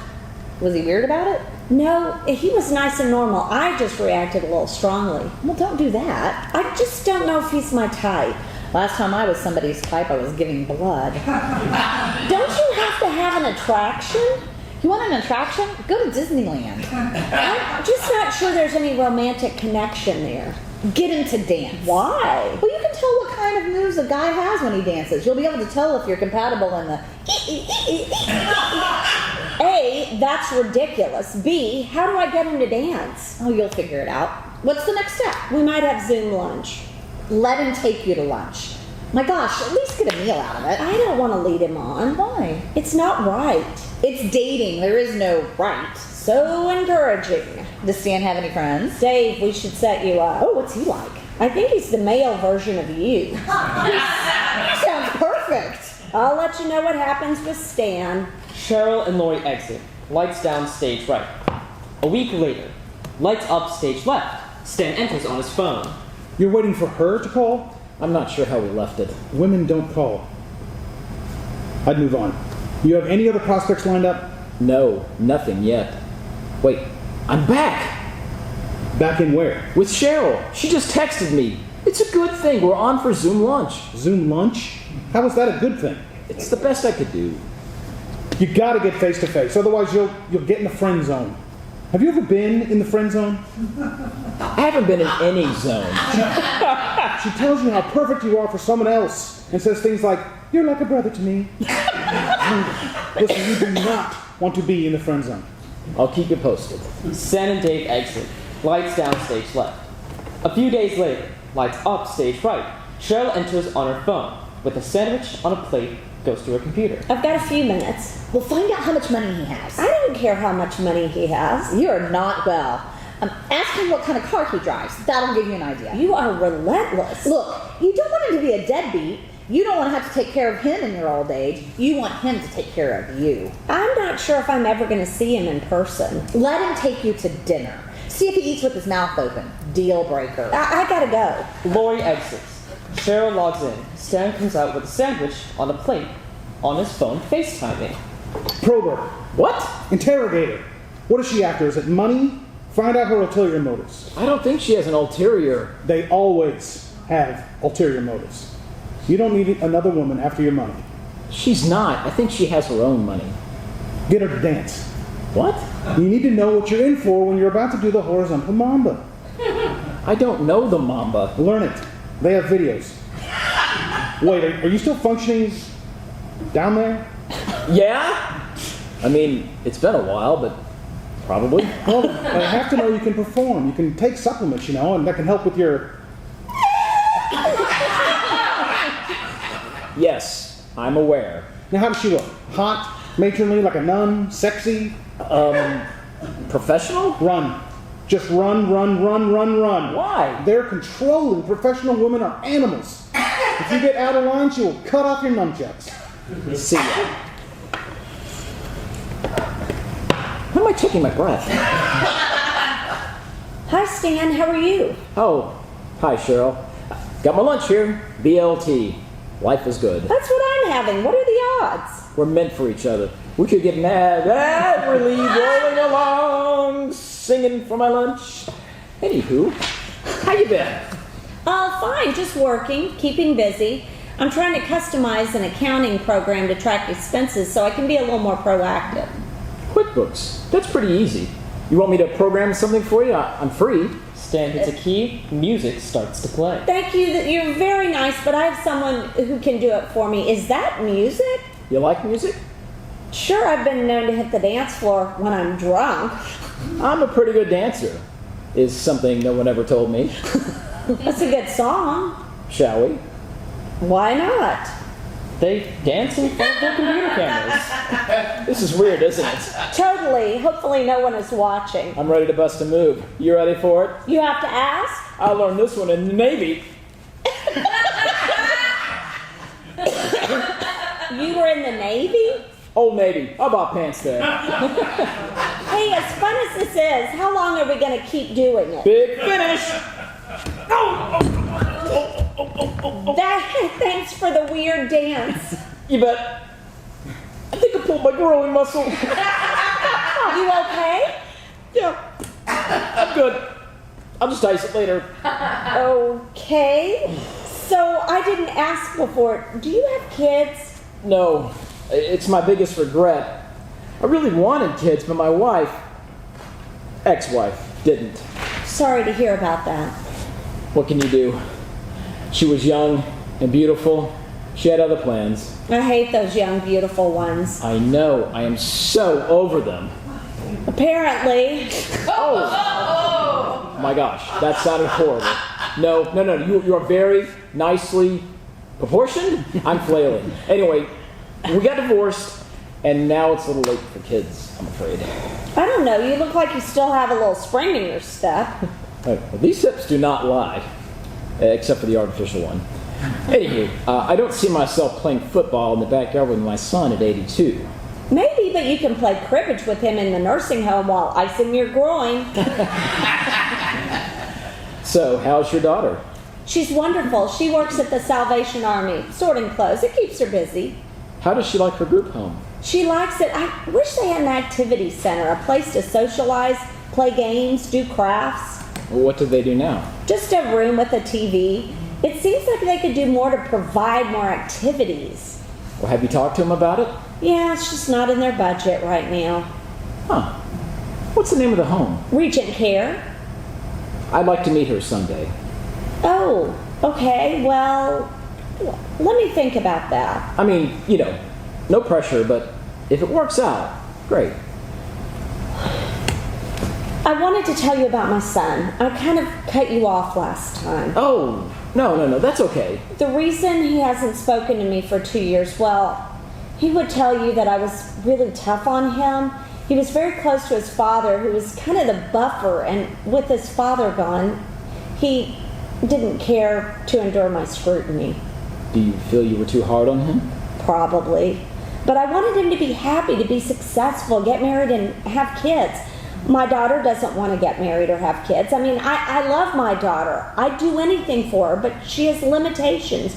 Speaker 3: Was he weird about it?
Speaker 2: No, he was nice and normal. I just reacted a little strongly.
Speaker 3: Well, don't do that.
Speaker 2: I just don't know if he's my type.
Speaker 3: Last time I was somebody's type, I was giving blood.
Speaker 2: Don't you have to have an attraction?
Speaker 3: You want an attraction? Go to Disneyland.
Speaker 2: I'm just not sure there's any romantic connection there.
Speaker 3: Get him to dance.
Speaker 2: Why?
Speaker 3: Well, you can tell what kind of moves a guy has when he dances. You'll be able to tell if you're compatible in the...
Speaker 2: A, that's ridiculous. B, how do I get him to dance?
Speaker 3: Oh, you'll figure it out. What's the next step?
Speaker 2: We might have Zoom lunch.
Speaker 3: Let him take you to lunch. My gosh, at least get a meal out of it.
Speaker 2: I don't want to lead him on.
Speaker 3: Why?
Speaker 2: It's not right.
Speaker 3: It's dating. There is no right.
Speaker 2: So encouraging.
Speaker 3: Does Stan have any friends?
Speaker 2: Dave, we should set you up.
Speaker 3: Oh, what's he like?
Speaker 2: I think he's the male version of you.
Speaker 3: Sounds perfect.
Speaker 2: I'll let you know what happens with Stan.
Speaker 6: Cheryl and Lori exit. Lights down, stage right. A week later. Lights up, stage left. Stan enters on his phone.
Speaker 5: You're waiting for her to call?
Speaker 4: I'm not sure how we left it.
Speaker 5: Women don't call. I'd move on. You have any other prospects lined up?
Speaker 4: No, nothing yet. Wait, I'm back!
Speaker 5: Back in where?
Speaker 4: With Cheryl. She just texted me. It's a good thing. We're on for Zoom lunch.
Speaker 5: Zoom lunch? How is that a good thing?
Speaker 4: It's the best I could do.
Speaker 5: You gotta get face to face, otherwise you'll get in the friend zone. Have you ever been in the friend zone?
Speaker 4: I haven't been in any zone.
Speaker 5: She tells you how perfect you are for someone else and says things like, "You're like a brother to me." Listen, you do not want to be in the friend zone.
Speaker 4: I'll keep you posted.
Speaker 6: Stan and Dave exit. Lights down, stage left. A few days later. Lights up, stage right. Cheryl enters on her phone. With a sandwich on a plate, goes to her computer.
Speaker 2: I've got a few minutes.
Speaker 3: We'll find out how much money he has.
Speaker 2: I don't care how much money he has.
Speaker 3: You're not well. Ask him what kind of car he drives. That'll give you an idea.
Speaker 2: You are relentless.
Speaker 3: Look, you don't want him to be a deadbeat. You don't want to have to take care of him in your old age. You want him to take care of you.
Speaker 2: I'm not sure if I'm ever going to see him in person.
Speaker 3: Let him take you to dinner. See if he eats with his mouth open. Deal breaker.
Speaker 2: I gotta go.
Speaker 6: Lori exits. Cheryl logs in. Stan comes out with a sandwich on a plate, on his phone, FaceTiming.
Speaker 5: Probe her.
Speaker 4: What?
Speaker 5: Interrogate her. What is she after? Is it money? Find out her ulterior motives.
Speaker 4: I don't think she has an ulterior.
Speaker 5: They always have ulterior motives. You don't need another woman after your money.
Speaker 4: She's not. I think she has her own money.
Speaker 5: Get her to dance.
Speaker 4: What?
Speaker 5: You need to know what you're in for when you're about to do the horizontal mamba.
Speaker 4: I don't know the Mamba.
Speaker 5: Learn it. They have videos. Wait, are you still functioning down there?
Speaker 4: Yeah? I mean, it's been a while, but probably.
Speaker 5: Well, I have to know you can perform. You can take supplements, and that can help with your...
Speaker 4: Yes, I'm aware.
Speaker 5: Now, how does she look? Hot? Matronly, like a nun? Sexy?
Speaker 4: Professional?
Speaker 5: Run. Just run.
Speaker 4: Why?
Speaker 5: They're controlling. Professional women are animals. If you get out of line, she will cut off your nunchucks.
Speaker 4: See ya. Why am I taking my breath?
Speaker 2: Hi, Stan. How are you?
Speaker 4: Oh, hi, Cheryl. Got my lunch here. BLT. Life is good.
Speaker 2: That's what I'm having. What are the odds?
Speaker 4: We're meant for each other. We could get mad, really rolling along, singing for my lunch. Anywho, how you been?
Speaker 2: Fine. Just working, keeping busy. I'm trying to customize an accounting program to track expenses so I can be a little more proactive.
Speaker 4: QuickBooks. That's pretty easy. You want me to program something for you? I'm free.
Speaker 6: Stan hits a key, music starts to play.
Speaker 2: Thank you. You're very nice, but I have someone who can do it for me. Is that music?
Speaker 4: You like music?
Speaker 2: Sure, I've been known to hit the dance floor when I'm drunk.
Speaker 4: I'm a pretty good dancer, is something no one ever told me.
Speaker 2: That's a good song.
Speaker 4: Shall we?
Speaker 2: Why not?
Speaker 6: They dance in front of their computer cameras.
Speaker 4: This is weird, isn't it?
Speaker 2: Totally. Hopefully no one is watching.
Speaker 4: I'm ready to bust a move. You ready for it?
Speaker 2: You have to ask?
Speaker 4: I learned this one in the Navy.
Speaker 2: You were in the Navy?
Speaker 4: Old Navy. I bought pants there.
Speaker 2: Hey, as fun as this is, how long are we going to keep doing it?
Speaker 4: Big finish.
Speaker 2: Thanks for the weird dance.
Speaker 4: You bet. I think I pulled my growing muscle.
Speaker 2: You okay?
Speaker 4: Yeah. I'm good. I'll just ice it later.
Speaker 2: Okay. So I didn't ask before. Do you have kids?
Speaker 4: No. It's my biggest regret. I really wanted kids, but my wife, ex-wife, didn't.
Speaker 2: Sorry to hear about that.
Speaker 4: What can you do? She was young and beautiful. She had other plans.
Speaker 2: I hate those young, beautiful ones.
Speaker 4: I know. I am so over them.
Speaker 2: Apparently.
Speaker 4: Oh my gosh, that sounded horrible. No. You are very nicely proportioned. I'm flailing. Anyway, we got divorced, and now it's a little late for kids, I'm afraid.
Speaker 2: I don't know. You look like you still have a little spring in your step.
Speaker 4: Well, these hips do not lie, except for the artificial one. Anywho, I don't see myself playing football in the backyard with my son at 82.
Speaker 2: Maybe, but you can play cribbage with him in the nursing home while icing your groin.
Speaker 4: So, how's your daughter?
Speaker 2: She's wonderful. She works at the Salvation Army, sorting clothes. It keeps her busy.
Speaker 4: How does she like her group home?
Speaker 2: She likes it. I wish they had an activity center, a place to socialize, play games, do crafts.
Speaker 4: Well, what do they do now?
Speaker 2: Just a room with a TV. It seems like they could do more to provide more activities.
Speaker 4: Well, have you talked to them about it?
Speaker 2: Yeah, it's just not in their budget right now.
Speaker 4: Huh. What's the name of the home?
Speaker 2: Regent Care.
Speaker 4: I'd like to meet her someday.
Speaker 2: Oh, okay. Well, let me think about that.
Speaker 4: I mean, no pressure, but if it works out, great.
Speaker 2: I wanted to tell you about my son. I kind of cut you off last time.
Speaker 4: Oh, no, that's okay.
Speaker 2: The reason he hasn't spoken to me for 2 years, well, he would tell you that I was really tough on him. He was very close to his father, who was kind of the buffer, and with his father gone, he didn't care to endure my scrutiny.
Speaker 4: Do you feel you were too hard on him?
Speaker 2: Probably. But I wanted him to be happy, to be successful, get married and have kids. My daughter doesn't want to get married or have kids. I mean, I love my daughter. I'd do anything for her, but she has limitations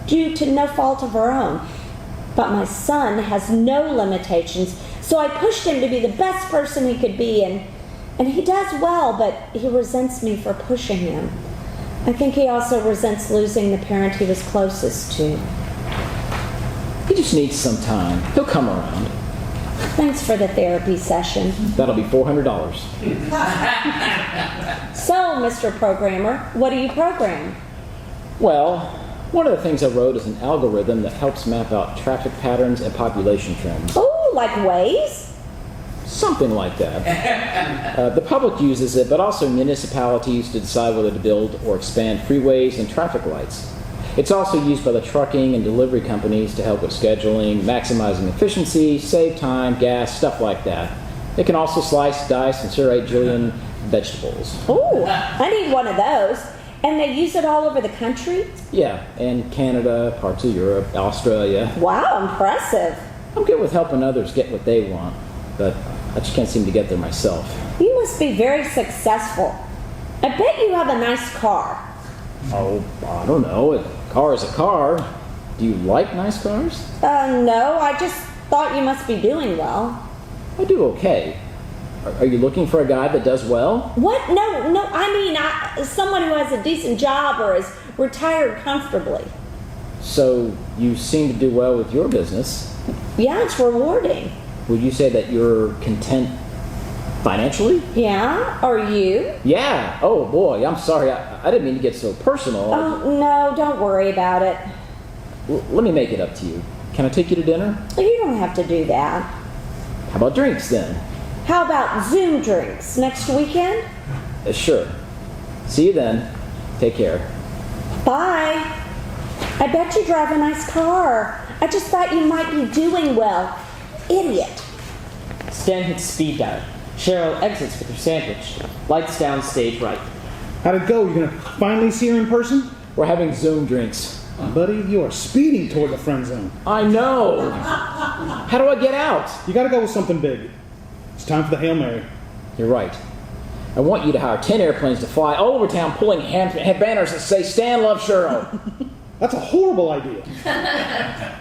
Speaker 2: due to no fault of her own. But my son has no limitations, so I pushed him to be the best person he could be, and he does well, but he resents me for pushing him. I think he also resents losing the parent he was closest to.
Speaker 4: He just needs some time. He'll come around.
Speaker 2: Thanks for the therapy session.
Speaker 4: That'll be $400.
Speaker 2: So, Mr. Programmer, what do you program?
Speaker 4: Well, one of the things I wrote is an algorithm that helps map out traffic patterns and population trends.
Speaker 2: Oh, like Waze?
Speaker 4: Something like that. The public uses it, but also municipalities to decide whether to build or expand freeways and traffic lights. It's also used by the trucking and delivery companies to help with scheduling, maximizing efficiency, save time, gas, stuff like that. It can also slice, dice, and serrate jillion vegetables.
Speaker 2: Oh, I need one of those. And they use it all over the country?
Speaker 4: Yeah, and Canada, parts of Europe, Australia.
Speaker 2: Wow, impressive.
Speaker 4: I'm good with helping others get what they want, but I just can't seem to get there myself.
Speaker 2: You must be very successful. I bet you have a nice car.
Speaker 4: Oh, I don't know. A car is a car. Do you like nice cars?
Speaker 2: No, I just thought you must be doing well.
Speaker 4: I do okay. Are you looking for a guy that does well?
Speaker 2: What? No, I mean someone who has a decent job or is retired comfortably.
Speaker 4: So you seem to do well with your business.
Speaker 2: Yeah, it's rewarding.
Speaker 4: Would you say that you're content financially?
Speaker 2: Yeah, are you?
Speaker 4: Yeah. Oh boy, I'm sorry. I didn't mean to get so personal.
Speaker 2: Oh, no, don't worry about it.
Speaker 4: Let me make it up to you. Can I take you to dinner?
Speaker 2: You don't have to do that.
Speaker 4: How about drinks then?
Speaker 2: How about Zoom drinks next weekend?
Speaker 4: Sure. See you then. Take care.
Speaker 2: Bye. I bet you drive a nice car. I just thought you might be doing well. Idiot.
Speaker 6: Stan hits speed dial. Cheryl exits with her sandwich. Lights down stage right.
Speaker 5: How'd it go? You gonna finally see her in person?
Speaker 4: We're having Zoom drinks.
Speaker 5: Buddy, you are speeding toward the friend zone.
Speaker 4: I know. How do I get out?
Speaker 5: You gotta go with something big. It's time for the Hail Mary.
Speaker 4: You're right. I want you to hire 10 airplanes to fly all over town pulling banners that say, Stan loves Cheryl.
Speaker 5: That's a horrible idea.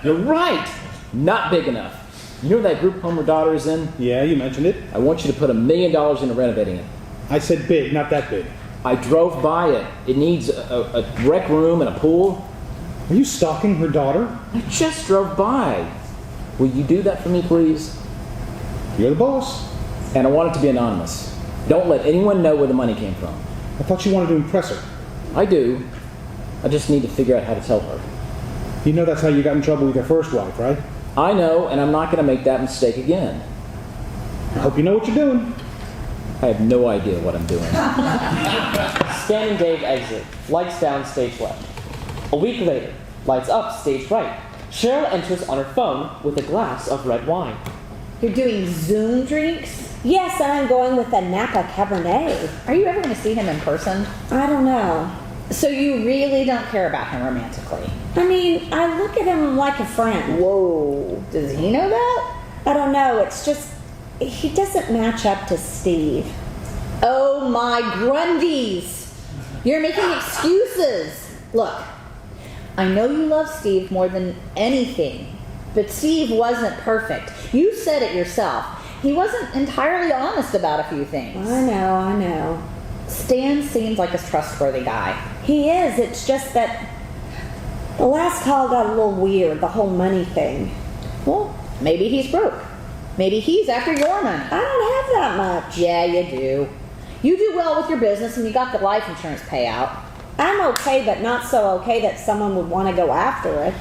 Speaker 4: You're right. Not big enough. You know that group home her daughter is in?
Speaker 5: Yeah, you mentioned it.
Speaker 4: I want you to put $1 million into renovating it.
Speaker 5: I said big, not that big.
Speaker 4: I drove by it. It needs a rec room and a pool.
Speaker 5: Are you stalking her daughter?
Speaker 4: I just drove by. Will you do that for me, please?
Speaker 5: You're the boss.
Speaker 4: And I want it to be anonymous. Don't let anyone know where the money came from.
Speaker 5: I thought you wanted to impress her.
Speaker 4: I do. I just need to figure out how to tell her.
Speaker 5: You know that's how you got in trouble with your first wife, right?
Speaker 4: I know, and I'm not going to make that mistake again.
Speaker 5: I hope you know what you're doing.
Speaker 4: I have no idea what I'm doing.
Speaker 6: Stan and Dave exit. Lights down stage left. A week later, lights up stage right. Cheryl enters on her phone with a glass of red wine.
Speaker 3: You're doing Zoom drinks?
Speaker 2: Yes, I'm going with a Napa Cabernet.
Speaker 3: Are you ever going to see him in person?
Speaker 2: I don't know.
Speaker 3: So you really don't care about him romantically?
Speaker 2: I mean, I look at him like a friend.
Speaker 3: Whoa, does he know that?
Speaker 2: I don't know, it's just, he doesn't match up to Steve.
Speaker 3: Oh my Grundies! You're making excuses. Look, I know you love Steve more than anything, but Steve wasn't perfect. You said it yourself. He wasn't entirely honest about a few things.
Speaker 2: I know.
Speaker 3: Stan seems like a trustworthy guy.
Speaker 2: He is, it's just that the last call got a little weird, the whole money thing.
Speaker 3: Well, maybe he's broke. Maybe he's after your money.
Speaker 2: I don't have that much.
Speaker 3: Yeah, you do. You do well with your business and you got the life insurance payout.
Speaker 2: I'm okay, but not so okay that someone would want to go after it.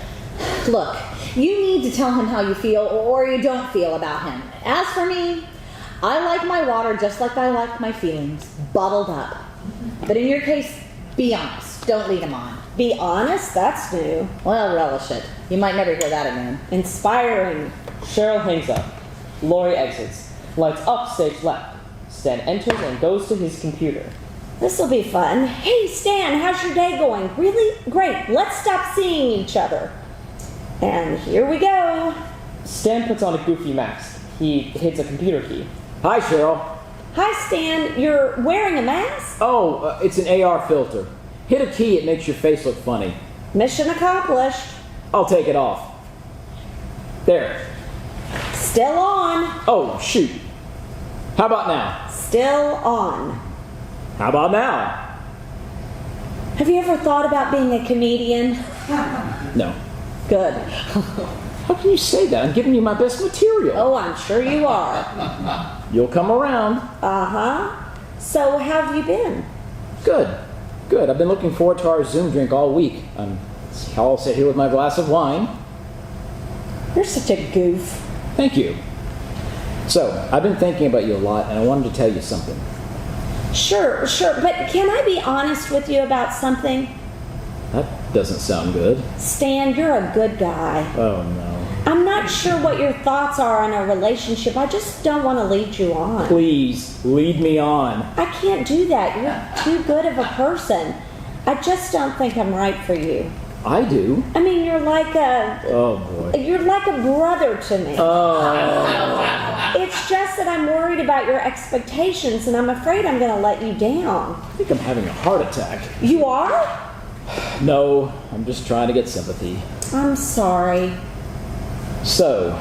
Speaker 3: Look, you need to tell him how you feel or you don't feel about him. As for me, I like my water just like I like my feelings, bottled up. But in your case, be honest. Don't lead him on.
Speaker 2: Be honest? That's new.
Speaker 3: Well, relish it. You might never hear that again.
Speaker 2: Inspiring.
Speaker 6: Cheryl hangs up. Lori exits. Lights up stage left. Stan enters and goes to his computer.
Speaker 2: This'll be fun. Hey, Stan, how's your day going? Really? Great. Let's stop seeing each other. And here we go.
Speaker 6: Stan puts on a goofy mask. He hits a computer key.
Speaker 4: Hi, Cheryl.
Speaker 2: Hi, Stan. You're wearing a mask?
Speaker 4: Oh, it's an AR filter. Hit a key, it makes your face look funny.
Speaker 2: Mission accomplished.
Speaker 4: I'll take it off. There.
Speaker 2: Still on.
Speaker 4: Oh, shoot. How about now?
Speaker 2: Still on.
Speaker 4: How about now?
Speaker 2: Have you ever thought about being a comedian?
Speaker 4: No.
Speaker 2: Good.
Speaker 4: How can you say that? I'm giving you my best material.
Speaker 2: Oh, I'm sure you are.
Speaker 4: You'll come around.
Speaker 2: Uh-huh. So, how have you been?
Speaker 4: Good. Good. I've been looking forward to our Zoom drink all week. I'll sit here with my glass of wine.
Speaker 2: You're such a goof.
Speaker 4: Thank you. So, I've been thinking about you a lot, and I wanted to tell you something.
Speaker 2: Sure, but can I be honest with you about something?
Speaker 4: That doesn't sound good.
Speaker 2: Stan, you're a good guy.
Speaker 4: Oh, no.
Speaker 2: I'm not sure what your thoughts are on our relationship. I just don't want to lead you on.
Speaker 4: Please, lead me on.
Speaker 2: I can't do that. You're too good of a person. I just don't think I'm right for you.
Speaker 4: I do?
Speaker 2: I mean, you're like a...
Speaker 4: Oh, boy.
Speaker 2: You're like a brother to me.
Speaker 4: Oh.
Speaker 2: It's just that I'm worried about your expectations, and I'm afraid I'm going to let you down.
Speaker 4: I think I'm having a heart attack.
Speaker 2: You are?
Speaker 4: No, I'm just trying to get sympathy.
Speaker 2: I'm sorry.
Speaker 4: So,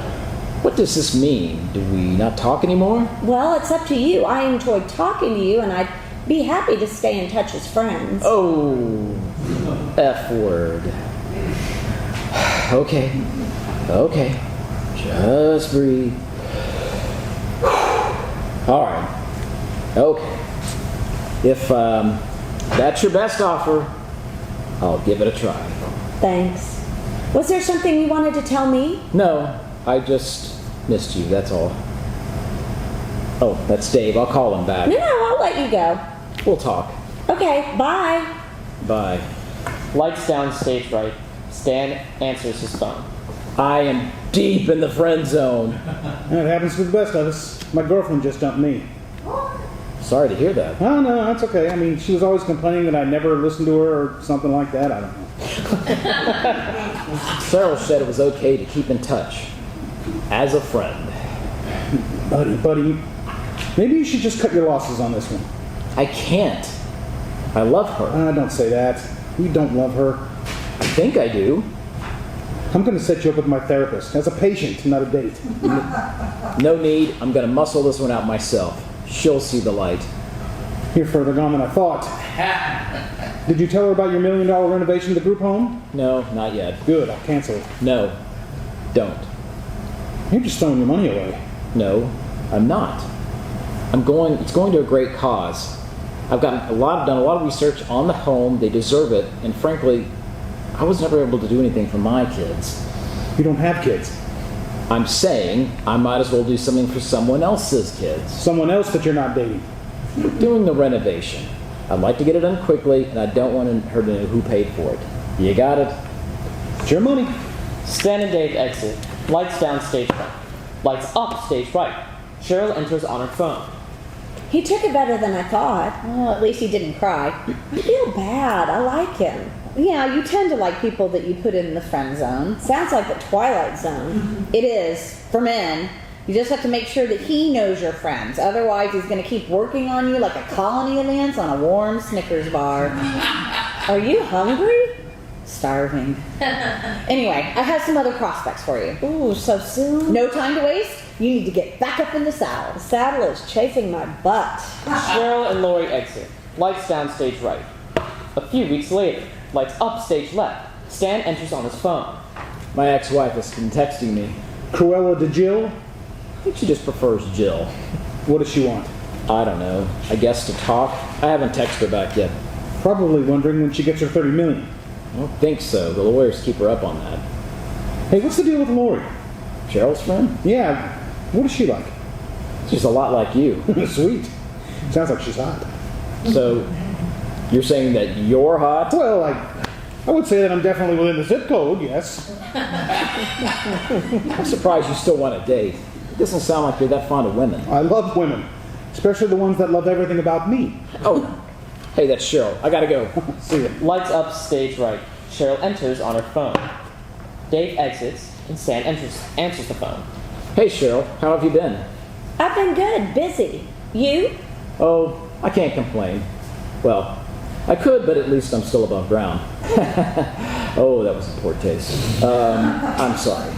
Speaker 4: what does this mean? Do we not talk anymore?
Speaker 2: Well, it's up to you. I enjoyed talking to you, and I'd be happy to stay in touch as friends.
Speaker 4: Oh, F word. Okay. Just breathe. All right. Okay. If that's your best offer, I'll give it a try.
Speaker 2: Thanks. Was there something you wanted to tell me?
Speaker 4: No, I just missed you, that's all. Oh, that's Dave. I'll call him back.
Speaker 2: No, I'll let you go.
Speaker 4: We'll talk.
Speaker 2: Okay, bye.
Speaker 4: Bye.
Speaker 6: Lights down stage right. Stan answers his phone.
Speaker 4: I am deep in the friend zone.
Speaker 5: That happens to the best of us. My girlfriend just dumped me.
Speaker 4: Sorry to hear that.
Speaker 5: Oh, no, that's okay. I mean, she was always complaining that I never listened to her or something like that. I don't know.
Speaker 4: Cheryl said it was okay to keep in touch. As a friend.
Speaker 5: Buddy, maybe you should just cut your losses on this one.
Speaker 4: I can't. I love her.
Speaker 5: Don't say that. You don't love her.
Speaker 4: I think I do.
Speaker 5: I'm going to set you up with my therapist as a patient, not a date.
Speaker 4: No need. I'm going to muscle this one out myself. She'll see the light.
Speaker 5: You're further gone than I thought. Did you tell her about your $1 million renovation of the group home?
Speaker 4: No, not yet.
Speaker 5: Good, I'll cancel it.
Speaker 4: No, don't.
Speaker 5: You're just throwing your money away.
Speaker 4: No, I'm not. It's going to a great cause. I've done a lot of research on the home. They deserve it. And frankly, I was never able to do anything for my kids.
Speaker 5: You don't have kids.
Speaker 4: I'm saying I might as well do something for someone else's kids.
Speaker 5: Someone else that you're not dating.
Speaker 4: We're doing the renovation. I'd like to get it done quickly, and I don't want her to know who paid for it. You got it?
Speaker 5: It's your money.
Speaker 6: Stan and Dave exit. Lights down stage right. Lights up stage right. Cheryl enters on her phone.
Speaker 2: He took it better than I thought.
Speaker 3: Well, at least he didn't cry.
Speaker 2: I feel bad. I like him.
Speaker 3: Yeah, you tend to like people that you put in the friend zone.
Speaker 2: Sounds like the Twilight Zone.
Speaker 3: It is, for men. You just have to make sure that he knows your friends. Otherwise, he's going to keep working on you like a colony of ants on a warm Snickers bar.
Speaker 2: Are you hungry?
Speaker 3: Starving. Anyway, I have some other prospects for you.
Speaker 2: Ooh, so soon?
Speaker 3: No time to waste. You need to get back up in the saddle.
Speaker 2: The saddle is chafing my butt.
Speaker 6: Cheryl and Lori exit. Lights down stage right. A few weeks later, lights up stage left. Stan enters on his phone.
Speaker 4: My ex-wife has been texting me.
Speaker 5: Cruella de Jill?
Speaker 4: I think she just prefers Jill.
Speaker 5: What does she want?
Speaker 4: I don't know. I guess to talk. I haven't texted her back yet.
Speaker 5: Probably wondering when she gets her $30 million.
Speaker 4: I don't think so. The lawyers keep her up on that.
Speaker 5: Hey, what's the deal with Lori?
Speaker 4: Cheryl's friend?
Speaker 5: Yeah, what is she like?
Speaker 4: She's a lot like you.
Speaker 5: Sweet. Sounds like she's hot.
Speaker 4: So, you're saying that you're hot?
Speaker 5: Well, I would say that I'm definitely within the zip code, yes.
Speaker 4: I'm surprised you still want a date. It doesn't sound like you're that fond of women.
Speaker 5: I love women, especially the ones that love everything about me.
Speaker 4: Oh, hey, that's Cheryl. I gotta go.
Speaker 5: See ya.
Speaker 6: Lights up stage right. Cheryl enters on her phone. Dave exits, and Stan answers the phone.
Speaker 4: Hey, Cheryl. How have you been?
Speaker 2: I've been good, busy. You?
Speaker 4: Oh, I can't complain. Well, I could, but at least I'm still above ground. Oh, that was in poor taste. I'm sorry.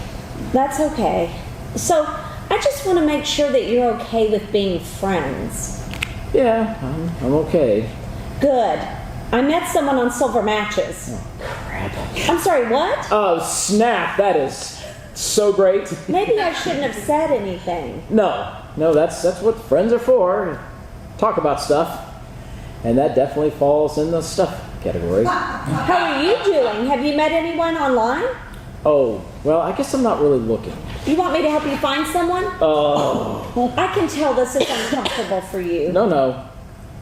Speaker 2: That's okay. So, I just want to make sure that you're okay with being friends.
Speaker 4: Yeah, I'm okay.
Speaker 2: Good. I met someone on Silver Matches.
Speaker 4: Crap.
Speaker 2: I'm sorry, what?
Speaker 4: Oh, snap. That is So great.
Speaker 2: Maybe I shouldn't have said anything.
Speaker 4: No, that's what friends are for. Talk about stuff. And that definitely falls in the stuff category.
Speaker 2: How are you doing? Have you met anyone online?
Speaker 4: Oh, well, I guess I'm not really looking.
Speaker 2: You want me to help you find someone?
Speaker 4: Oh.
Speaker 2: I can tell this is uncomfortable for you.
Speaker 4: No.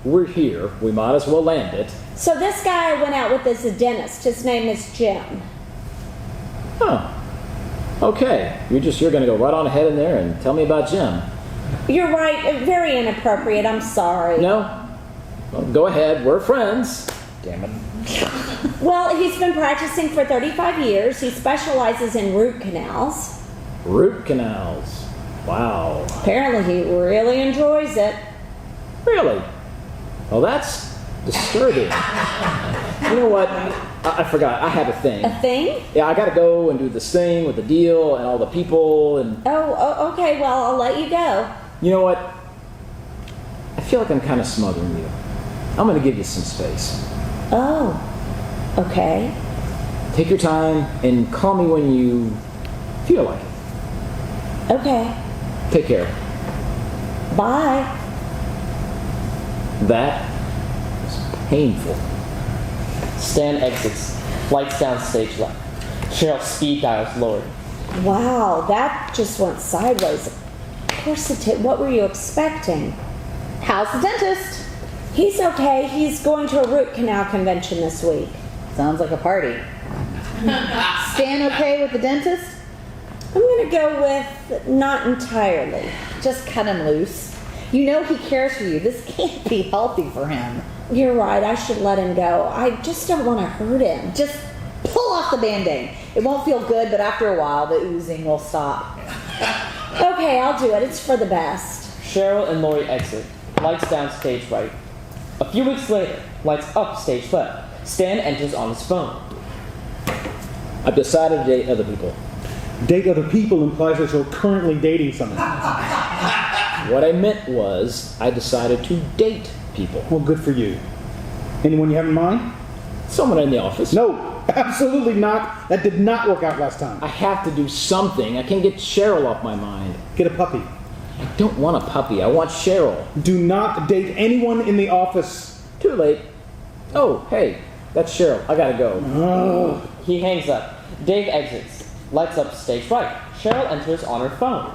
Speaker 4: We're here. We might as well land it.
Speaker 2: So this guy I went out with is a dentist. His name is Jim.
Speaker 4: Huh. Okay. You're going to go right on ahead in there and tell me about Jim.
Speaker 2: You're right. Very inappropriate. I'm sorry.
Speaker 4: No? Well, go ahead. We're friends. Damn it.
Speaker 2: Well, he's been practicing for 35 years. He specializes in root canals.
Speaker 4: Root canals. Wow.
Speaker 2: Apparently he really enjoys it.
Speaker 4: Really? Well, that's disturbing. You know what? I forgot. I have a thing.
Speaker 2: A thing?
Speaker 4: Yeah, I gotta go and do this thing with the deal and all the people and...
Speaker 2: Oh, okay. Well, I'll let you go.
Speaker 4: You know what? I feel like I'm kind of smothering you. I'm gonna give you some space.
Speaker 2: Oh, okay.
Speaker 4: Take your time and call me when you feel like it.
Speaker 2: Okay.
Speaker 4: Take care.
Speaker 2: Bye.
Speaker 4: That was painful.
Speaker 6: Stan exits. Lights down stage left. Cheryl's speed dial's lowered.
Speaker 2: Wow, that just went sideways. Of course it did. What were you expecting?
Speaker 3: How's the dentist?
Speaker 2: He's okay. He's going to a root canal convention this week.
Speaker 3: Sounds like a party. Stan okay with the dentist?
Speaker 2: I'm going to go with not entirely.
Speaker 3: Just cut him loose. You know he cares for you. This can't be healthy for him.
Speaker 2: You're right. I should let him go. I just don't want to hurt him.
Speaker 3: Just pull off the Band-Aid. It won't feel good, but after a while, the oozing will stop.
Speaker 2: Okay, I'll do it. It's for the best.
Speaker 6: Cheryl and Lori exit. Lights down stage right. A few weeks later, lights up stage left. Stan enters on his phone.
Speaker 4: I've decided to date other people.
Speaker 5: Date other people implies that you're currently dating someone.
Speaker 4: What I meant was, I decided to date people.
Speaker 5: Well, good for you. Anyone you have in mind?
Speaker 4: Someone in the office.
Speaker 5: No, absolutely not. That did not work out last time.
Speaker 4: I have to do something. I can't get Cheryl off my mind.
Speaker 5: Get a puppy.
Speaker 4: I don't want a puppy. I want Cheryl.
Speaker 5: Do not date anyone in the office.
Speaker 4: Too late. Oh, hey, that's Cheryl. I gotta go.
Speaker 6: He hangs up. Dave exits. Lights up stage right. Cheryl enters on her phone.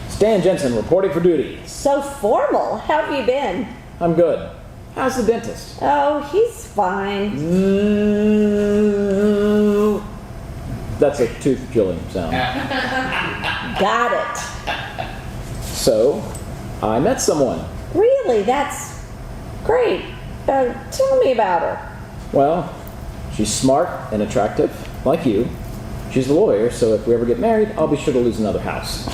Speaker 4: Stan Jensen reporting for duty.
Speaker 2: So formal. How have you been?
Speaker 4: I'm good. How's the dentist?
Speaker 2: Oh, he's fine.
Speaker 4: That's a tooth drilling sound.
Speaker 2: Got it.
Speaker 4: So, I met someone.
Speaker 2: Really? That's great. Tell me about her.
Speaker 4: Well, she's smart and attractive, like you. She's a lawyer, so if we ever get married, I'll be sure to lose another house.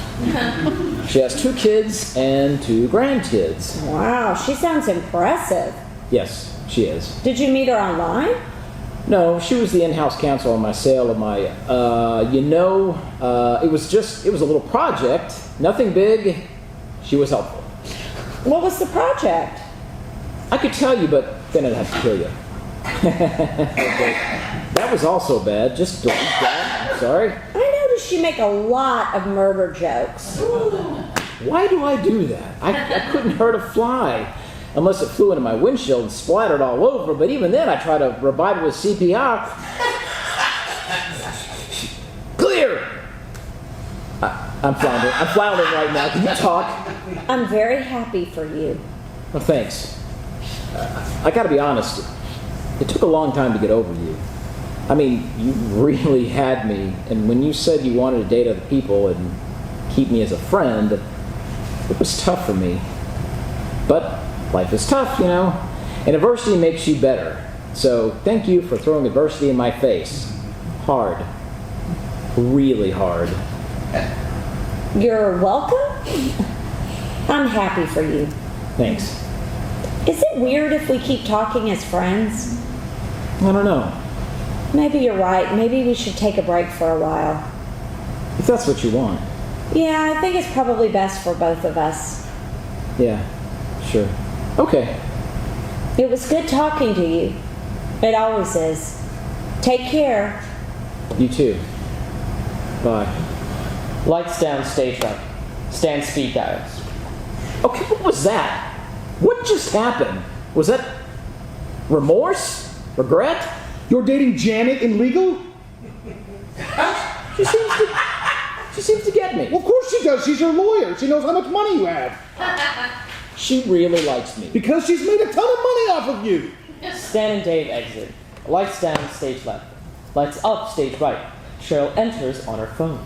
Speaker 4: She has 2 kids and 2 grandkids.
Speaker 2: Wow, she sounds impressive.
Speaker 4: Yes, she is.
Speaker 2: Did you meet her online?
Speaker 4: No, she was the in-house counsel on my sale of my, it was a little project, nothing big. She was helpful.
Speaker 2: What was the project?
Speaker 4: I could tell you, but then I'd have to kill you. That was also bad. Just delete that. I'm sorry.
Speaker 2: I noticed you make a lot of murder jokes.
Speaker 4: Why do I do that? I couldn't hurt a fly. Unless it flew into my windshield and splattered all over, but even then I try to revive it with CPR. Clear! I'm floundering right now. Can you talk?
Speaker 2: I'm very happy for you.
Speaker 4: Well, thanks. I gotta be honest. It took a long time to get over you. I mean, you really had me, and when you said you wanted to date other people and keep me as a friend, it was tough for me. But life is tough, you know, and adversity makes you better. So thank you for throwing adversity in my face. Hard. Really hard.
Speaker 2: You're welcome. I'm happy for you.
Speaker 4: Thanks.
Speaker 2: Is it weird if we keep talking as friends?
Speaker 4: I don't know.
Speaker 2: Maybe you're right. Maybe we should take a break for a while.
Speaker 4: If that's what you want.
Speaker 2: Yeah, I think it's probably best for both of us.
Speaker 4: Yeah, sure. Okay.
Speaker 2: It was good talking to you. It always is. Take care.
Speaker 4: You too. Bye.
Speaker 6: Lights down, stage right. Stand speed dials.
Speaker 4: Okay, what was that? What just happened? Was that remorse? Regret?
Speaker 5: You're dating Janet in legal?
Speaker 4: She seems to get me.
Speaker 5: Well, of course she does. She's your lawyer. She knows how much money you have.
Speaker 4: She really likes me.
Speaker 5: Because she's made a ton of money off of you.
Speaker 6: Stan and Dave exit. Lights down, stage left. Lights up, stage right. Cheryl enters on her phone.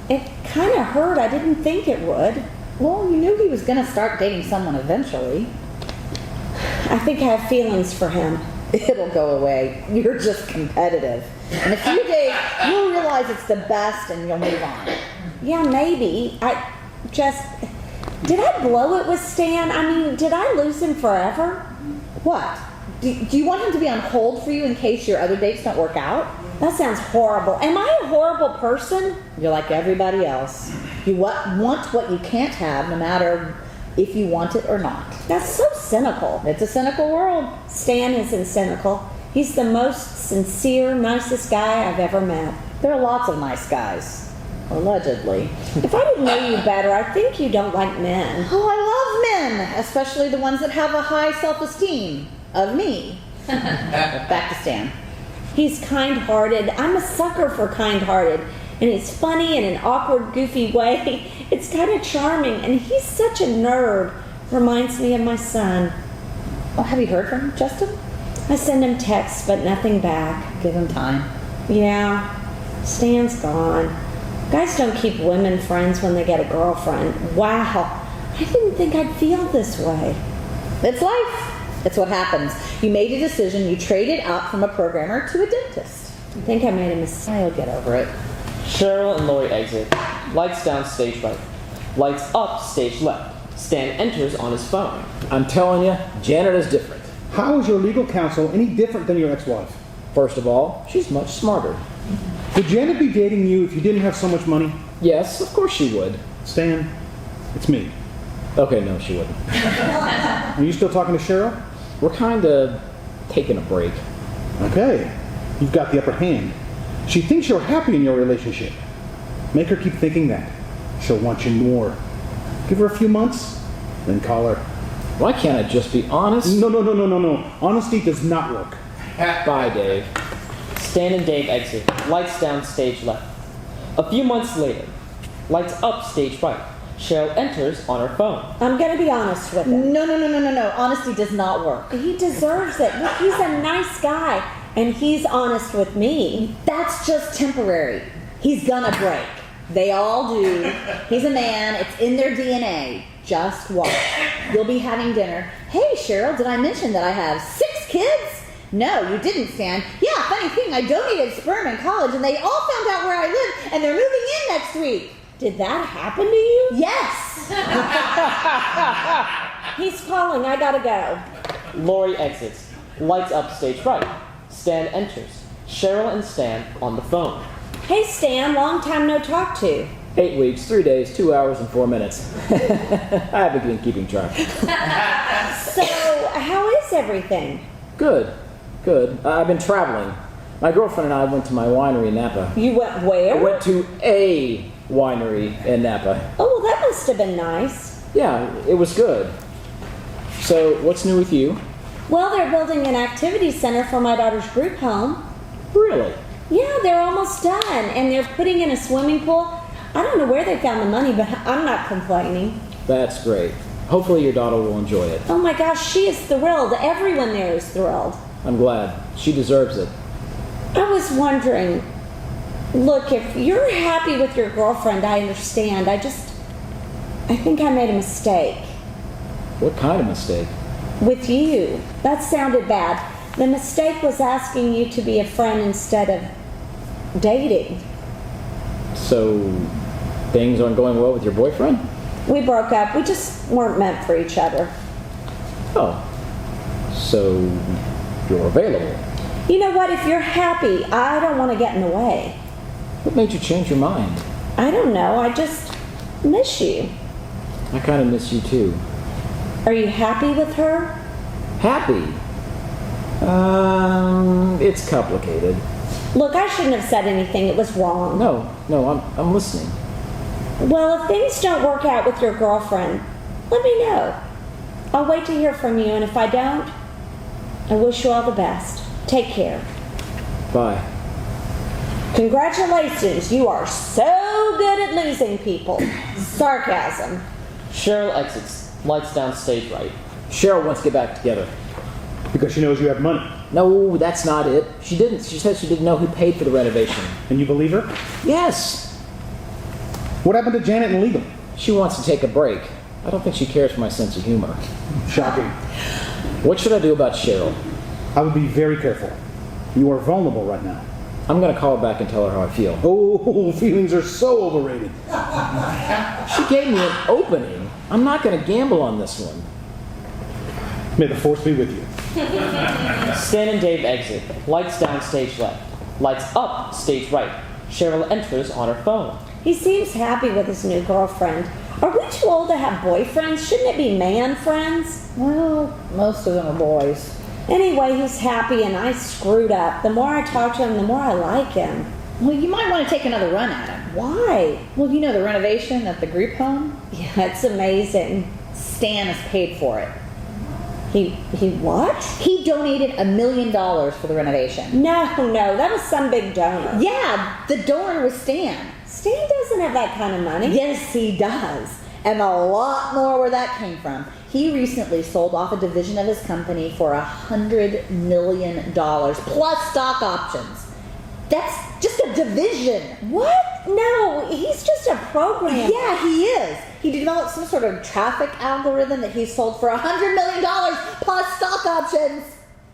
Speaker 2: It kind of hurt. I didn't think it would.
Speaker 3: Well, you knew he was going to start dating someone eventually.
Speaker 2: I think I have feelings for him.
Speaker 3: It'll go away. You're just competitive. In a few days, you'll realize it's the best and you'll move on.
Speaker 2: Yeah, maybe. Did I blow it with Stan? I mean, did I lose him forever?
Speaker 3: What? Do you want him to be on hold for you in case your other dates don't work out?
Speaker 2: That sounds horrible. Am I a horrible person?
Speaker 3: You're like everybody else. You want what you can't have, no matter if you want it or not.
Speaker 2: That's so cynical.
Speaker 3: It's a cynical world.
Speaker 2: Stan isn't cynical. He's the most sincere, nicest guy I've ever met.
Speaker 3: There are lots of nice guys. Allegedly.
Speaker 2: If I didn't know you better, I think you don't like men.
Speaker 3: Oh, I love men, especially the ones that have a high self-esteem of me. Back to Stan.
Speaker 2: He's kind-hearted. I'm a sucker for kind-hearted. And he's funny in an awkward, goofy way. It's kind of charming. And he's such a nerd. Reminds me of my son.
Speaker 3: Oh, have you heard from Justin?
Speaker 2: I send him texts, but nothing back.
Speaker 3: Give him time.
Speaker 2: Yeah, Stan's gone. Guys don't keep women friends when they get a girlfriend. Wow, I didn't think I'd feel this way.
Speaker 3: It's life. It's what happens. You made a decision. You traded up from a programmer to a dentist.
Speaker 2: I think I made a mistake.
Speaker 3: I'll get over it.
Speaker 6: Cheryl and Lori exit. Lights down, stage right. Lights up, stage left. Stan enters on his phone.
Speaker 4: I'm telling you, Janet is different.
Speaker 5: How is your legal counsel any different than your ex-wife?
Speaker 4: First of all, she's much smarter.
Speaker 5: Would Janet be dating you if you didn't have so much money?
Speaker 4: Yes, of course she would.
Speaker 5: Stan, it's me.
Speaker 4: Okay, no, she wouldn't.
Speaker 5: Are you still talking to Cheryl?
Speaker 4: We're kind of taking a break.
Speaker 5: Okay, you've got the upper hand. She thinks you're happy in your relationship. Make her keep thinking that. She'll want you more. Give her a few months, then call her.
Speaker 4: Why can't I just be honest?
Speaker 5: No. Honesty does not work.
Speaker 4: Bye, Dave.
Speaker 6: Stan and Dave exit. Lights down, stage left. A few months later. Lights up, stage right. Cheryl enters on her phone.
Speaker 2: I'm going to be honest with him.
Speaker 3: No. Honesty does not work.
Speaker 2: He deserves it. Look, he's a nice guy, and he's honest with me.
Speaker 3: That's just temporary. He's gonna break. They all do. He's a man. It's in their DNA. Just watch. You'll be having dinner. Hey, Cheryl, did I mention that I have 6 kids? No, you didn't, Stan. Yeah, funny thing, I donated sperm in college, and they all found out where I live, and they're moving in next week.
Speaker 2: Did that happen to you?
Speaker 3: Yes.
Speaker 2: He's calling. I gotta go.
Speaker 6: Lori exits. Lights up, stage right. Stan enters. Cheryl and Stan on the phone.
Speaker 2: Hey, Stan. Long time no talk to.
Speaker 4: 8 weeks, 3 days, 2 hours, and 4 minutes. I haven't been keeping track.
Speaker 2: So, how is everything?
Speaker 4: Good. I've been traveling. My girlfriend and I went to my winery in Napa.
Speaker 2: You went where?
Speaker 4: I went to a winery in Napa.
Speaker 2: Oh, well, that must have been nice.
Speaker 4: Yeah, it was good. So, what's new with you?
Speaker 2: Well, they're building an activity center for my daughter's group home.
Speaker 4: Really?
Speaker 2: Yeah, they're almost done, and they're putting in a swimming pool. I don't know where they found the money, but I'm not complaining.
Speaker 4: That's great. Hopefully your daughter will enjoy it.
Speaker 2: Oh my gosh, she is thrilled. Everyone there is thrilled.
Speaker 4: I'm glad. She deserves it.
Speaker 2: I was wondering, look, if you're happy with your girlfriend, I understand. I think I made a mistake.
Speaker 4: What kind of mistake?
Speaker 2: With you. That sounded bad. The mistake was asking you to be a friend instead of dating.
Speaker 4: So, things aren't going well with your boyfriend?
Speaker 2: We broke up. We just weren't meant for each other.
Speaker 4: Oh. So, you're available.
Speaker 2: You know what? If you're happy, I don't want to get in the way.
Speaker 4: What made you change your mind?
Speaker 2: I don't know. I just miss you.
Speaker 4: I kind of miss you too.
Speaker 2: Are you happy with her?
Speaker 4: Happy? It's complicated.
Speaker 2: Look, I shouldn't have said anything. It was wrong.
Speaker 4: No, I'm listening.
Speaker 2: Well, if things don't work out with your girlfriend, let me know. I'll wait to hear from you, and if I don't, I wish you all the best. Take care.
Speaker 4: Bye.
Speaker 2: Congratulations, you are so good at losing people. Sarcasm.
Speaker 6: Cheryl exits, lights down stage right.
Speaker 4: Cheryl wants to get back together.
Speaker 5: Because she knows you have money.
Speaker 4: No, that's not it. She didn't. She said she didn't know who paid for the renovation.
Speaker 5: And you believe her?
Speaker 4: Yes.
Speaker 5: What happened to Janet and legal?
Speaker 4: She wants to take a break. I don't think she cares for my sense of humor.
Speaker 5: Shocking.
Speaker 4: What should I do about Cheryl?
Speaker 5: I would be very careful. You are vulnerable right now.
Speaker 4: I'm going to call her back and tell her how I feel.
Speaker 5: Oh, feelings are so overrated.
Speaker 4: She gave me an opening. I'm not going to gamble on this one.
Speaker 5: May the force be with you.
Speaker 6: Stan and Dave exit, lights down stage left. Lights up stage right. Cheryl enters on her phone.
Speaker 2: He seems happy with his new girlfriend. Are we too old to have boyfriends? Shouldn't it be man friends?
Speaker 3: Well, most of them are boys.
Speaker 2: Anyway, he's happy and I screwed up. The more I talk to him, the more I like him.
Speaker 3: Well, you might want to take another run at him.
Speaker 2: Why?
Speaker 3: Well, you know the renovation at the group home?
Speaker 2: Yeah, it's amazing.
Speaker 3: Stan has paid for it.
Speaker 2: He what?
Speaker 3: He donated $1 million for the renovation.
Speaker 2: No, that was some big donor.
Speaker 3: Yeah, the donor was Stan.
Speaker 2: Stan doesn't have that kind of money.
Speaker 3: Yes, he does. And a lot more where that came from. He recently sold off a division of his company for $100 million plus stock options. That's just a division.
Speaker 2: What? No, he's just a programmer.
Speaker 3: Yeah, he is. He developed some sort of traffic algorithm that he sold for $100 million plus stock options.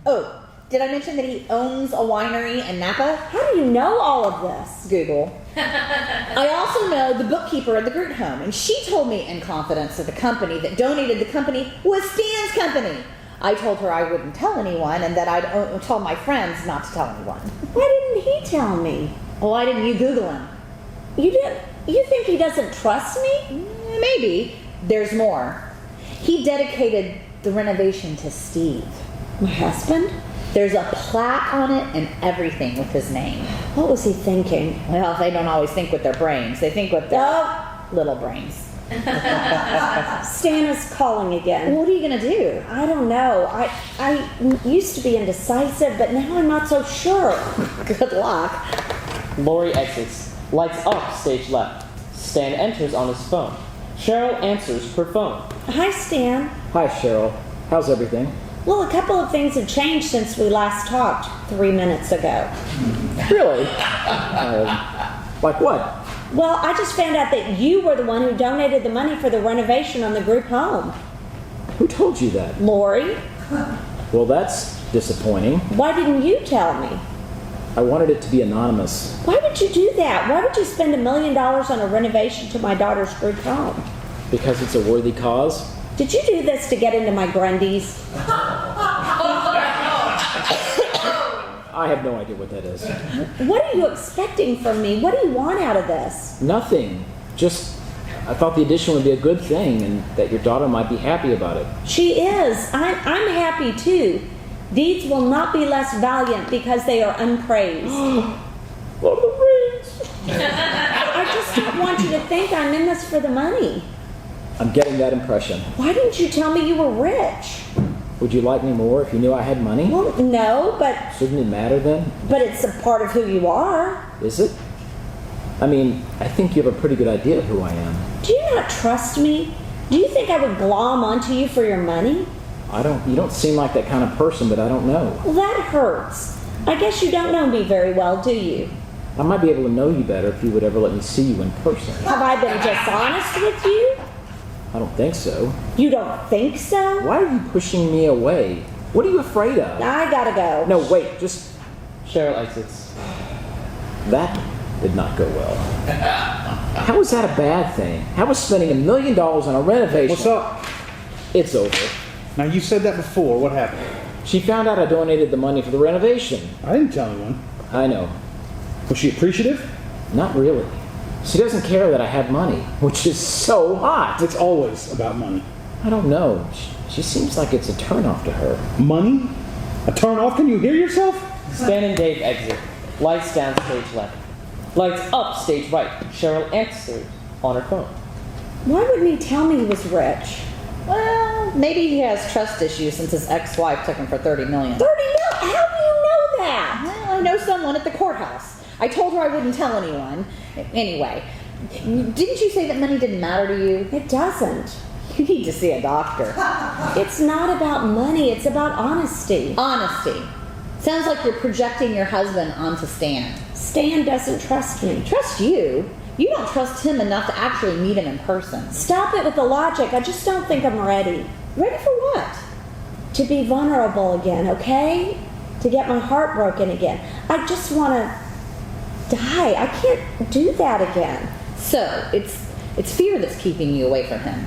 Speaker 3: Oh, did I mention that he owns a winery in Napa?
Speaker 2: How do you know all of this?
Speaker 3: Google. I also know the bookkeeper at the group home, and she told me in confidence that the company that donated the company was Stan's company. I told her I wouldn't tell anyone and that I'd tell my friends not to tell anyone.
Speaker 2: Why didn't he tell me?
Speaker 3: Why didn't you Google him?
Speaker 2: You did? You think he doesn't trust me?
Speaker 3: Maybe. There's more. He dedicated the renovation to Steve.
Speaker 2: My husband?
Speaker 3: There's a plaque on it and everything with his name.
Speaker 2: What was he thinking?
Speaker 3: Well, they don't always think with their brains. They think with their little brains.
Speaker 2: Stan is calling again.
Speaker 3: What are you going to do?
Speaker 2: I don't know. I used to be indecisive, but now I'm not so sure.
Speaker 3: Good luck.
Speaker 6: Lori exits, lights up stage left. Stan enters on his phone. Cheryl answers her phone.
Speaker 2: Hi, Stan.
Speaker 4: Hi, Cheryl. How's everything?
Speaker 2: Well, a couple of things have changed since we last talked 3 minutes ago.
Speaker 4: Really? Like what?
Speaker 2: Well, I just found out that you were the one who donated the money for the renovation on the group home.
Speaker 4: Who told you that?
Speaker 2: Lori,
Speaker 4: Well, that's disappointing.
Speaker 2: why didn't you tell me?
Speaker 4: I wanted it to be anonymous.
Speaker 2: Why would you do that? Why would you spend $1 million on a renovation to my daughter's group home?
Speaker 4: Because it's a worthy cause?
Speaker 2: Did you do this to get into my Grundies?
Speaker 4: I have no idea what that is.
Speaker 2: What are you expecting from me? What do you want out of this?
Speaker 4: Nothing. Just, I thought the addition would be a good thing and that your daughter might be happy about it.
Speaker 2: She is. I'm happy too. Deeds will not be less valiant because they are unpraised.
Speaker 4: Lord of the Rings.
Speaker 2: I just don't want you to think I'm in this for the money.
Speaker 4: I'm getting that impression.
Speaker 2: Why didn't you tell me you were rich?
Speaker 4: Would you like me more if you knew I had money?
Speaker 2: Well, no, but
Speaker 4: Shouldn't it matter then?
Speaker 2: it's a part of who you are.
Speaker 4: Is it? I mean, I think you have a pretty good idea of who I am.
Speaker 2: Do you not trust me? Do you think I would glom onto you for your money?
Speaker 4: You don't seem like that kind of person, but I don't know.
Speaker 2: Well, that hurts. I guess you don't know me very well, do you?
Speaker 4: I might be able to know you better if you would ever let me see you in person.
Speaker 2: Have I been dishonest with you?
Speaker 4: I don't think so.
Speaker 2: You don't think so?
Speaker 4: Why are you pushing me away? What are you afraid of?
Speaker 2: I gotta go.
Speaker 4: No, wait, just...
Speaker 6: Cheryl exits.
Speaker 4: That did not go well. How is that a bad thing? How is spending $1 million on a renovation?
Speaker 5: What's up?
Speaker 4: It's over.
Speaker 5: Now, you said that before. What happened?
Speaker 4: She found out I donated the money for the renovation.
Speaker 5: I didn't tell anyone.
Speaker 4: I know.
Speaker 5: Was she appreciative?
Speaker 4: Not really. She doesn't care that I have money, which is so hot.
Speaker 5: It's always about money.
Speaker 4: I don't know. She seems like it's a turnoff to her.
Speaker 5: Money? A turn off? Can you hear yourself?
Speaker 6: Stan and Dave exit. Lights down stage left. Lights up stage right. Cheryl answers on her phone.
Speaker 2: Why wouldn't he tell me he was rich?
Speaker 3: Well, maybe he has trust issues since his ex-wife took him for $30 million.
Speaker 2: 30 mil? How do you know that?
Speaker 3: Well, I know someone at the courthourse. I told her I wouldn't tell anyone. Anyway, didn't you say that money didn't matter to you?
Speaker 2: It doesn't.
Speaker 3: You need to see a doctor.
Speaker 2: It's not about money, it's about honesty.
Speaker 3: Honesty. Sounds like you're projecting your husband onto Stan.
Speaker 2: Stan doesn't trust me.
Speaker 3: Trust you? You don't trust him enough to actually meet him in person.
Speaker 2: Stop it with the logic. I just don't think I'm ready.
Speaker 3: Ready for what?
Speaker 2: To be vulnerable again, okay? To get my heart broken again. I just want to die. I can't do that again.
Speaker 3: So, it's fear that's keeping you away from him.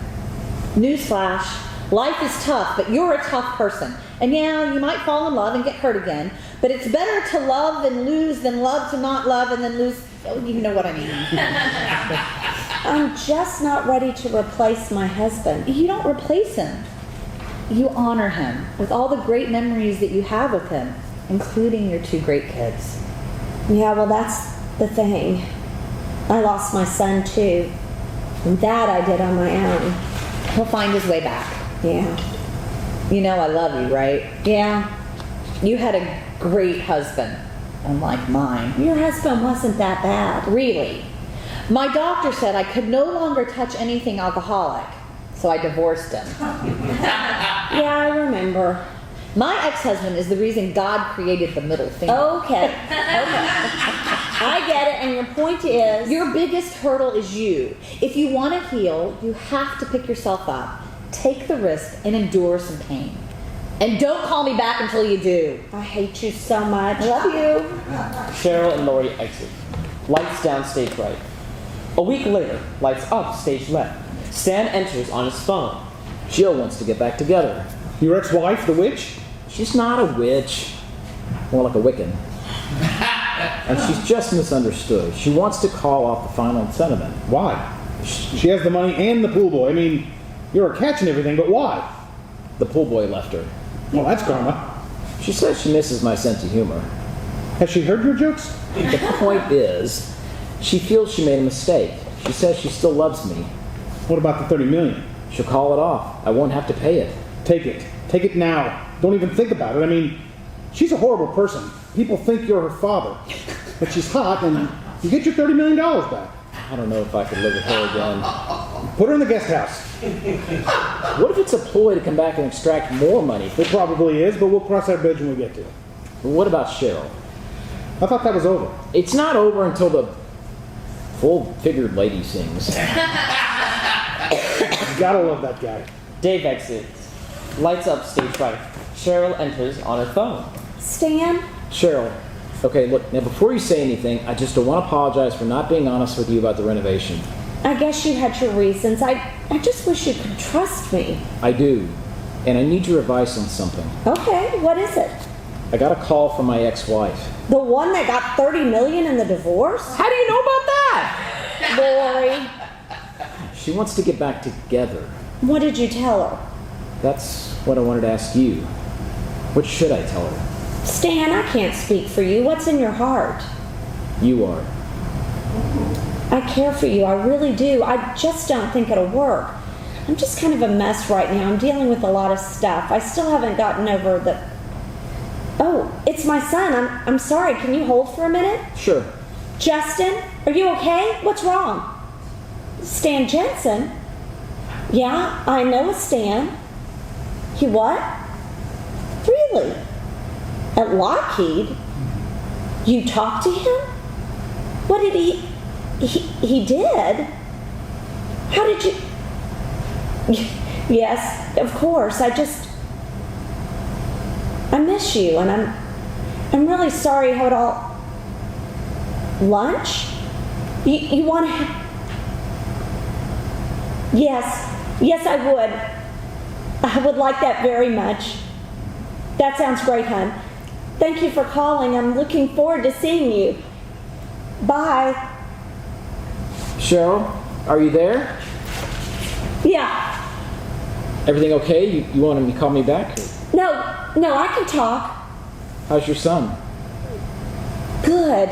Speaker 3: Newsflash, life is tough, but you're a tough person. And yeah, you might fall in love and get hurt again, but it's better to love and lose than love to not love and then lose. Oh, you know what I mean.
Speaker 2: I'm just not ready to replace my husband.
Speaker 3: You don't replace him. You honor him with all the great memories that you have with him, including your 2 great kids.
Speaker 2: Yeah, well, that's the thing. I lost my son, too. And that I did on my own.
Speaker 3: He'll find his way back.
Speaker 2: Yeah.
Speaker 3: You know I love you, right?
Speaker 2: Yeah.
Speaker 3: You had a great husband, unlike mine.
Speaker 2: Your husband wasn't that bad.
Speaker 3: Really. My doctor said I could no longer touch anything alcoholic, so I divorced him.
Speaker 2: Yeah, I remember.
Speaker 3: My ex-husband is the reason God created the middle finger.
Speaker 2: Okay. I get it, and your point is...
Speaker 3: Your biggest hurdle is you. If you want to heal, you have to pick yourself up, take the risk, and endure some pain. And don't call me back until you do.
Speaker 2: I hate you so much.
Speaker 3: I love you.
Speaker 6: Cheryl and Lori exit. Lights down stage right. A week later, lights up stage left. Stan enters on his phone.
Speaker 4: Jill wants to get back together.
Speaker 5: Your ex-wife, the witch?
Speaker 4: She's not a witch. More like a Wiccan. And she's just misunderstood. She wants to call off the final sentiment.
Speaker 5: Why? She has the money and the pool boy. I mean, you're a catch and everything, but why?
Speaker 4: The pool boy left her.
Speaker 5: Well, that's karma.
Speaker 4: She says she misses my sense of humor.
Speaker 5: Has she heard your jokes?
Speaker 4: The point is, she feels she made a mistake. She says she still loves me.
Speaker 5: What about the $30 million?
Speaker 4: She'll call it off. I won't have to pay it.
Speaker 5: Take it. Take it now. Don't even think about it. I mean, she's a horrible person. People think you're her father. But she's hot, and you get your $30 million back.
Speaker 4: I don't know if I could live with her again.
Speaker 5: Put her in the guest house.
Speaker 4: What if it's a ploy to come back and extract more money?
Speaker 5: It probably is, but we'll cross that bridge when we get to it.
Speaker 4: What about Cheryl?
Speaker 5: I thought that was over.
Speaker 4: It's not over until the full-figured lady sings.
Speaker 5: You gotta love that guy.
Speaker 6: Dave exits. Lights up stage right. Cheryl enters on her phone.
Speaker 2: Stan?
Speaker 4: Cheryl, okay, look, now before you say anything, I just don't want to apologize for not being honest with you about the renovation.
Speaker 2: I guess you had your reasons. I just wish you could trust me.
Speaker 4: I do, and I need your advice on something.
Speaker 2: Okay, what is it?
Speaker 4: I got a call from my ex-wife.
Speaker 2: The one that got $30 million in the divorce?
Speaker 4: How do you know about that?
Speaker 2: Lori,
Speaker 4: She wants to get back together.
Speaker 2: what did you tell her?
Speaker 4: That's what I wanted to ask you. What should I tell her?
Speaker 2: Stan, I can't speak for you. What's in your heart?
Speaker 4: You are.
Speaker 2: I care for you. I really do. I just don't think it'll work. I'm just kind of a mess right now. I'm dealing with a lot of stuff. I still haven't gotten over the... Oh, it's my son. I'm sorry. Can you hold for a minute?
Speaker 4: Sure.
Speaker 2: Justin, are you okay? What's wrong? Stan Jensen? Yeah, I know a Stan. He what? Really? At Lockheed? You talked to him? What did he did? How did you... Yes, of course. I miss you, and I'm really sorry how it all... Lunch? You want to have... Yes, I would. I would like that very much. That sounds great, hon. Thank you for calling. I'm looking forward to seeing you. Bye.
Speaker 4: Cheryl, are you there?
Speaker 2: Yeah.
Speaker 4: Everything okay? You want him to call me back?
Speaker 2: No, I can talk.
Speaker 4: How's your son?
Speaker 2: Good.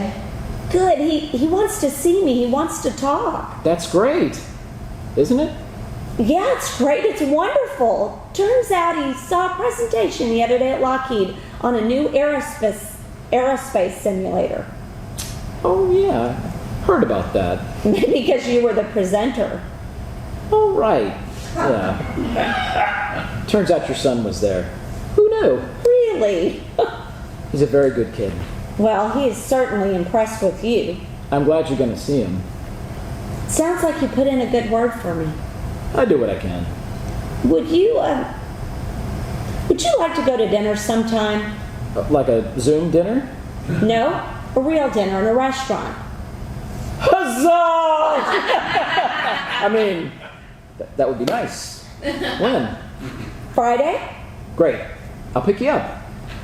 Speaker 2: Good. He wants to see me. He wants to talk.
Speaker 4: That's great, isn't it?
Speaker 2: Yeah, it's great. It's wonderful. Turns out he saw a presentation the other day at Lockheed on a new aerospace simulator.
Speaker 4: Oh, yeah. Heard about that.
Speaker 2: Because you were the presenter.
Speaker 4: Oh, right. Yeah. Turns out your son was there. Who knew?
Speaker 2: Really?
Speaker 4: He's a very good kid.
Speaker 2: Well, he is certainly impressed with you.
Speaker 4: I'm glad you're going to see him.
Speaker 2: Sounds like you put in a good word for me.
Speaker 4: I do what I can.
Speaker 2: Would you like to go to dinner sometime?
Speaker 4: Like a Zoom dinner?
Speaker 2: No, a real dinner in a restaurant.
Speaker 4: Huzzah! I mean, that would be nice. When?
Speaker 2: Friday?
Speaker 4: Great. I'll pick you up.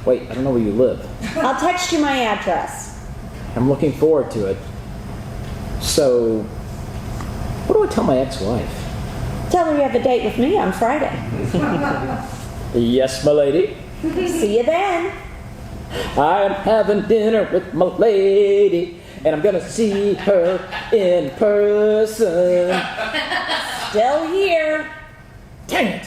Speaker 4: Wait, I don't know where you live.
Speaker 2: I'll text you my address.
Speaker 4: I'm looking forward to it. So, what do I tell my ex-wife?
Speaker 2: Tell her you have a date with me on Friday.
Speaker 4: Yes, my lady.
Speaker 2: See you then.
Speaker 4: I'm having dinner with my lady, and I'm gonna see her in person.
Speaker 2: Still here.
Speaker 4: Dang it!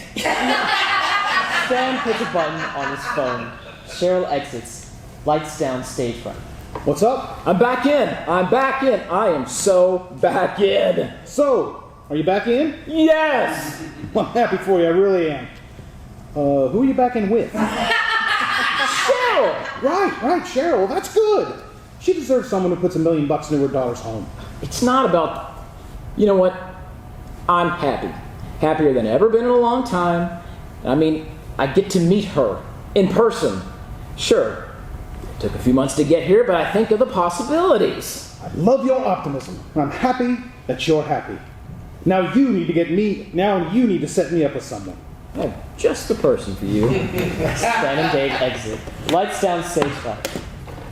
Speaker 6: Stan puts a button on his phone. Cheryl exits. Lights down stage fright.
Speaker 5: What's up?
Speaker 4: I'm back in. I am so back in.
Speaker 5: So, are you back in?
Speaker 4: Yes!
Speaker 5: Well, I'm happy for you, I really am. Who are you back in with?
Speaker 4: Cheryl!
Speaker 5: Right, Cheryl, that's good. She deserves someone who puts $1 million into her daughter's home.
Speaker 4: It's not about... You know what? I'm happy. Happier than I've ever been in a long time. I mean, I get to meet her in person. Sure, it took a few months to get here, but I think of the possibilities.
Speaker 5: I love your optimism, and I'm happy that you're happy. Now you need to set me up with someone.
Speaker 4: I'm just the person for you.
Speaker 6: Stan and Dave exit. Lights down stage right.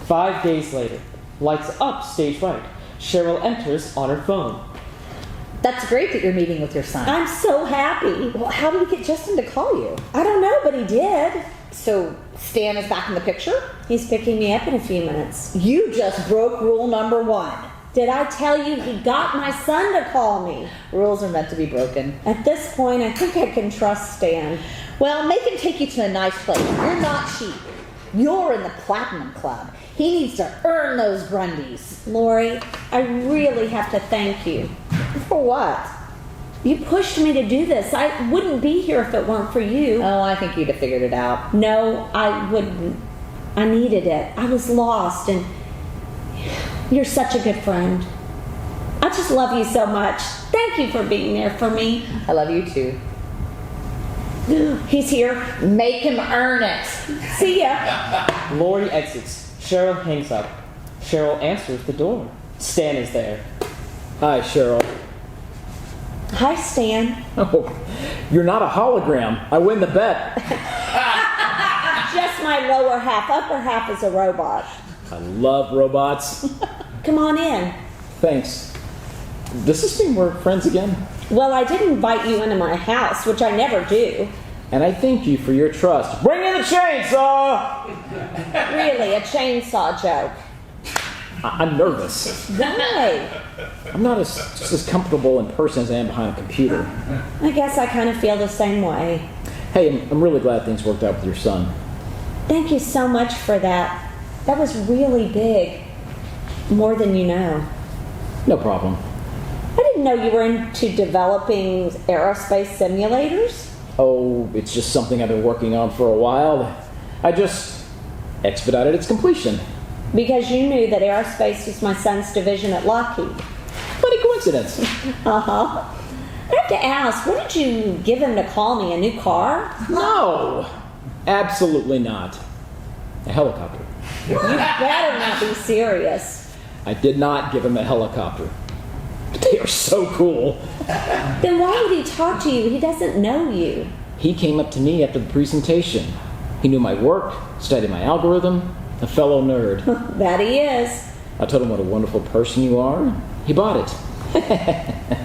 Speaker 6: 5 days later. Lights up stage right. Cheryl enters on her phone.
Speaker 3: That's great that you're meeting with your son.
Speaker 2: I'm so happy.
Speaker 3: Well, how did you get Justin to call you?
Speaker 2: I don't know, but he did.
Speaker 3: So, Stan is back in the picture?
Speaker 2: He's picking me up in a few minutes.
Speaker 3: You just broke rule number 1.
Speaker 2: Did I tell you he got my son to call me?
Speaker 3: Rules are meant to be broken.
Speaker 2: At this point, I think I can trust Stan.
Speaker 3: Well, make him take you to a nice place. You're not cheap. You're in the Platinum Club. He needs to earn those Grundies.
Speaker 2: Lori, I really have to thank you.
Speaker 3: For what?
Speaker 2: You pushed me to do this. I wouldn't be here if it weren't for you.
Speaker 3: Oh, I think you'd have figured it out.
Speaker 2: No, I wouldn't. I needed it. I was lost, and you're such a good friend. I just love you so much. Thank you for being there for me.
Speaker 3: I love you too.
Speaker 2: He's here.
Speaker 3: Make him earn it.
Speaker 2: See ya.
Speaker 6: Lori exits. Cheryl hangs up. Cheryl answers the door. Stan is there.
Speaker 4: Hi, Cheryl.
Speaker 2: Hi, Stan.
Speaker 4: Oh, you're not a hologram. I win the bet.
Speaker 2: Just my lower half. Upper half is a robot.
Speaker 4: I love robots.
Speaker 2: Come on in.
Speaker 4: Thanks. Does this mean we're friends again?
Speaker 2: Well, I did invite you into my house, which I never do.
Speaker 4: And I thank you for your trust. Bring in the chainsaw!
Speaker 2: Really, a chainsaw joke.
Speaker 4: I'm nervous.
Speaker 2: Why?
Speaker 4: I'm not just as comfortable in person as I am behind a computer.
Speaker 2: I guess I kind of feel the same way.
Speaker 4: Hey, I'm really glad things worked out with your son.
Speaker 2: Thank you so much for that. That was really big. More than you know.
Speaker 4: No problem.
Speaker 2: I didn't know you were into developing aerospace simulators.
Speaker 4: Oh, it's just something I've been working on for a while. I just expedited its completion.
Speaker 2: Because you knew that aerospace was my son's division at Lockheed.
Speaker 4: Funny coincidence.
Speaker 2: Uh-huh. I have to ask, what did you give him to call me? A new car?
Speaker 4: No, absolutely not. A helicopter.
Speaker 2: You better not be serious.
Speaker 4: I did not give him a helicopter. But they are so cool.
Speaker 2: Then why would he talk to you? He doesn't know you.
Speaker 4: He came up to me after the presentation. He knew my work, studied my algorithm, a fellow nerd.
Speaker 2: That he is.
Speaker 4: I told him what a wonderful person you are. He bought it.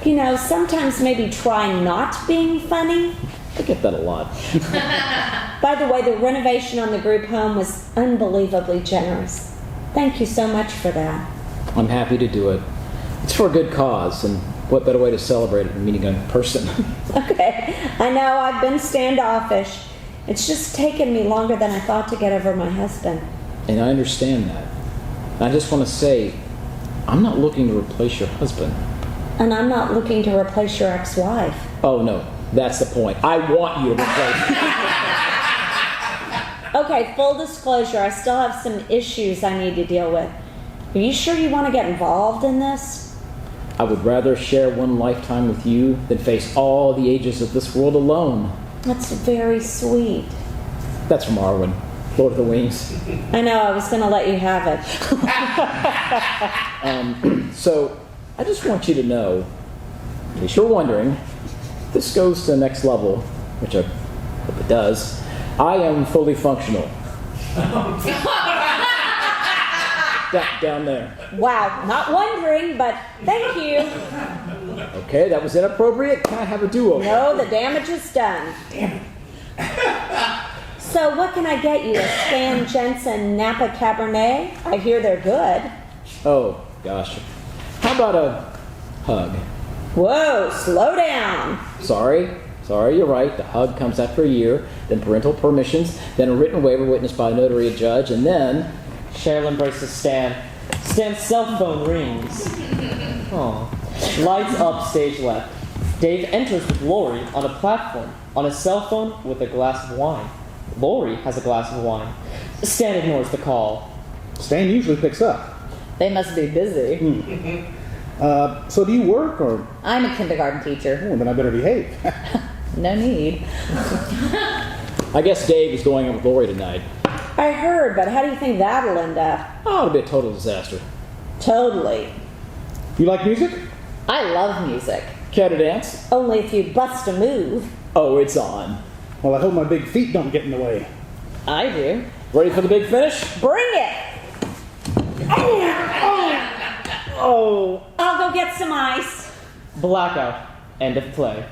Speaker 2: You know, sometimes maybe try not being funny.
Speaker 4: I get that a lot.
Speaker 2: By the way, the renovation on the group home was unbelievably generous. Thank you so much for that.
Speaker 4: I'm happy to do it. It's for a good cause, and what better way to celebrate it than meeting a person?
Speaker 2: Okay, I know I've been standoffish. It's just taken me longer than I thought to get over my husband.
Speaker 4: And I understand that. I just want to say, I'm not looking to replace your husband.
Speaker 2: And I'm not looking to replace your ex-wife.
Speaker 4: Oh, no. That's the point. I want you to replace me.
Speaker 2: Okay, full disclosure, I still have some issues I need to deal with. Are you sure you want to get involved in this?
Speaker 4: I would rather share one lifetime with you than face all the ages of this world alone.
Speaker 2: That's very sweet.
Speaker 4: That's from Arwen, Lord of the Wings.
Speaker 2: I know, I was going to let you have it.
Speaker 4: So, I just want you to know, in case you're wondering, this goes to the next level, which I hope it does. I am fully functional. Down there.
Speaker 2: Wow, not wondering, but thank you.
Speaker 4: Okay, that was inappropriate. Can I have a do-over?
Speaker 2: No, the damage is done.
Speaker 4: Damn it.
Speaker 2: So what can I get you? A Stan Jensen Napa Cabernet? I hear they're good.
Speaker 4: Oh, gosh. How about a hug?
Speaker 2: Whoa, slow down.
Speaker 4: Sorry, you're right. The hug comes after a year, then parental permissions, then a written waiver witnessed by a notary, a judge, and then...
Speaker 6: Cheryl embraces Stan. Stan's cell phone rings. Aw. Lights up stage left. Dave enters with Lori on a platform, on a cell phone with a glass of wine. Lori has a glass of wine. Stan ignores the call.
Speaker 5: Stan usually picks up.
Speaker 3: They must be busy.
Speaker 5: So do you work, or?
Speaker 3: I'm a kindergarten teacher.
Speaker 5: Oh, then I better behave.
Speaker 3: No need.
Speaker 4: I guess Dave is going out with Lori tonight.
Speaker 2: I heard, but how do you think that'll end up?
Speaker 4: Oh, it'll be a total disaster.
Speaker 2: Totally.
Speaker 5: You like music?
Speaker 3: I love music.
Speaker 4: Care to dance?
Speaker 2: Only if you bust a move.
Speaker 4: Oh, it's on.
Speaker 5: Well, I hope my big feet don't get in the way.
Speaker 3: I do.
Speaker 4: Ready for the big finish?
Speaker 2: Bring it.
Speaker 4: Oh.
Speaker 2: I'll go get some ice.
Speaker 6: Blackout. End of play.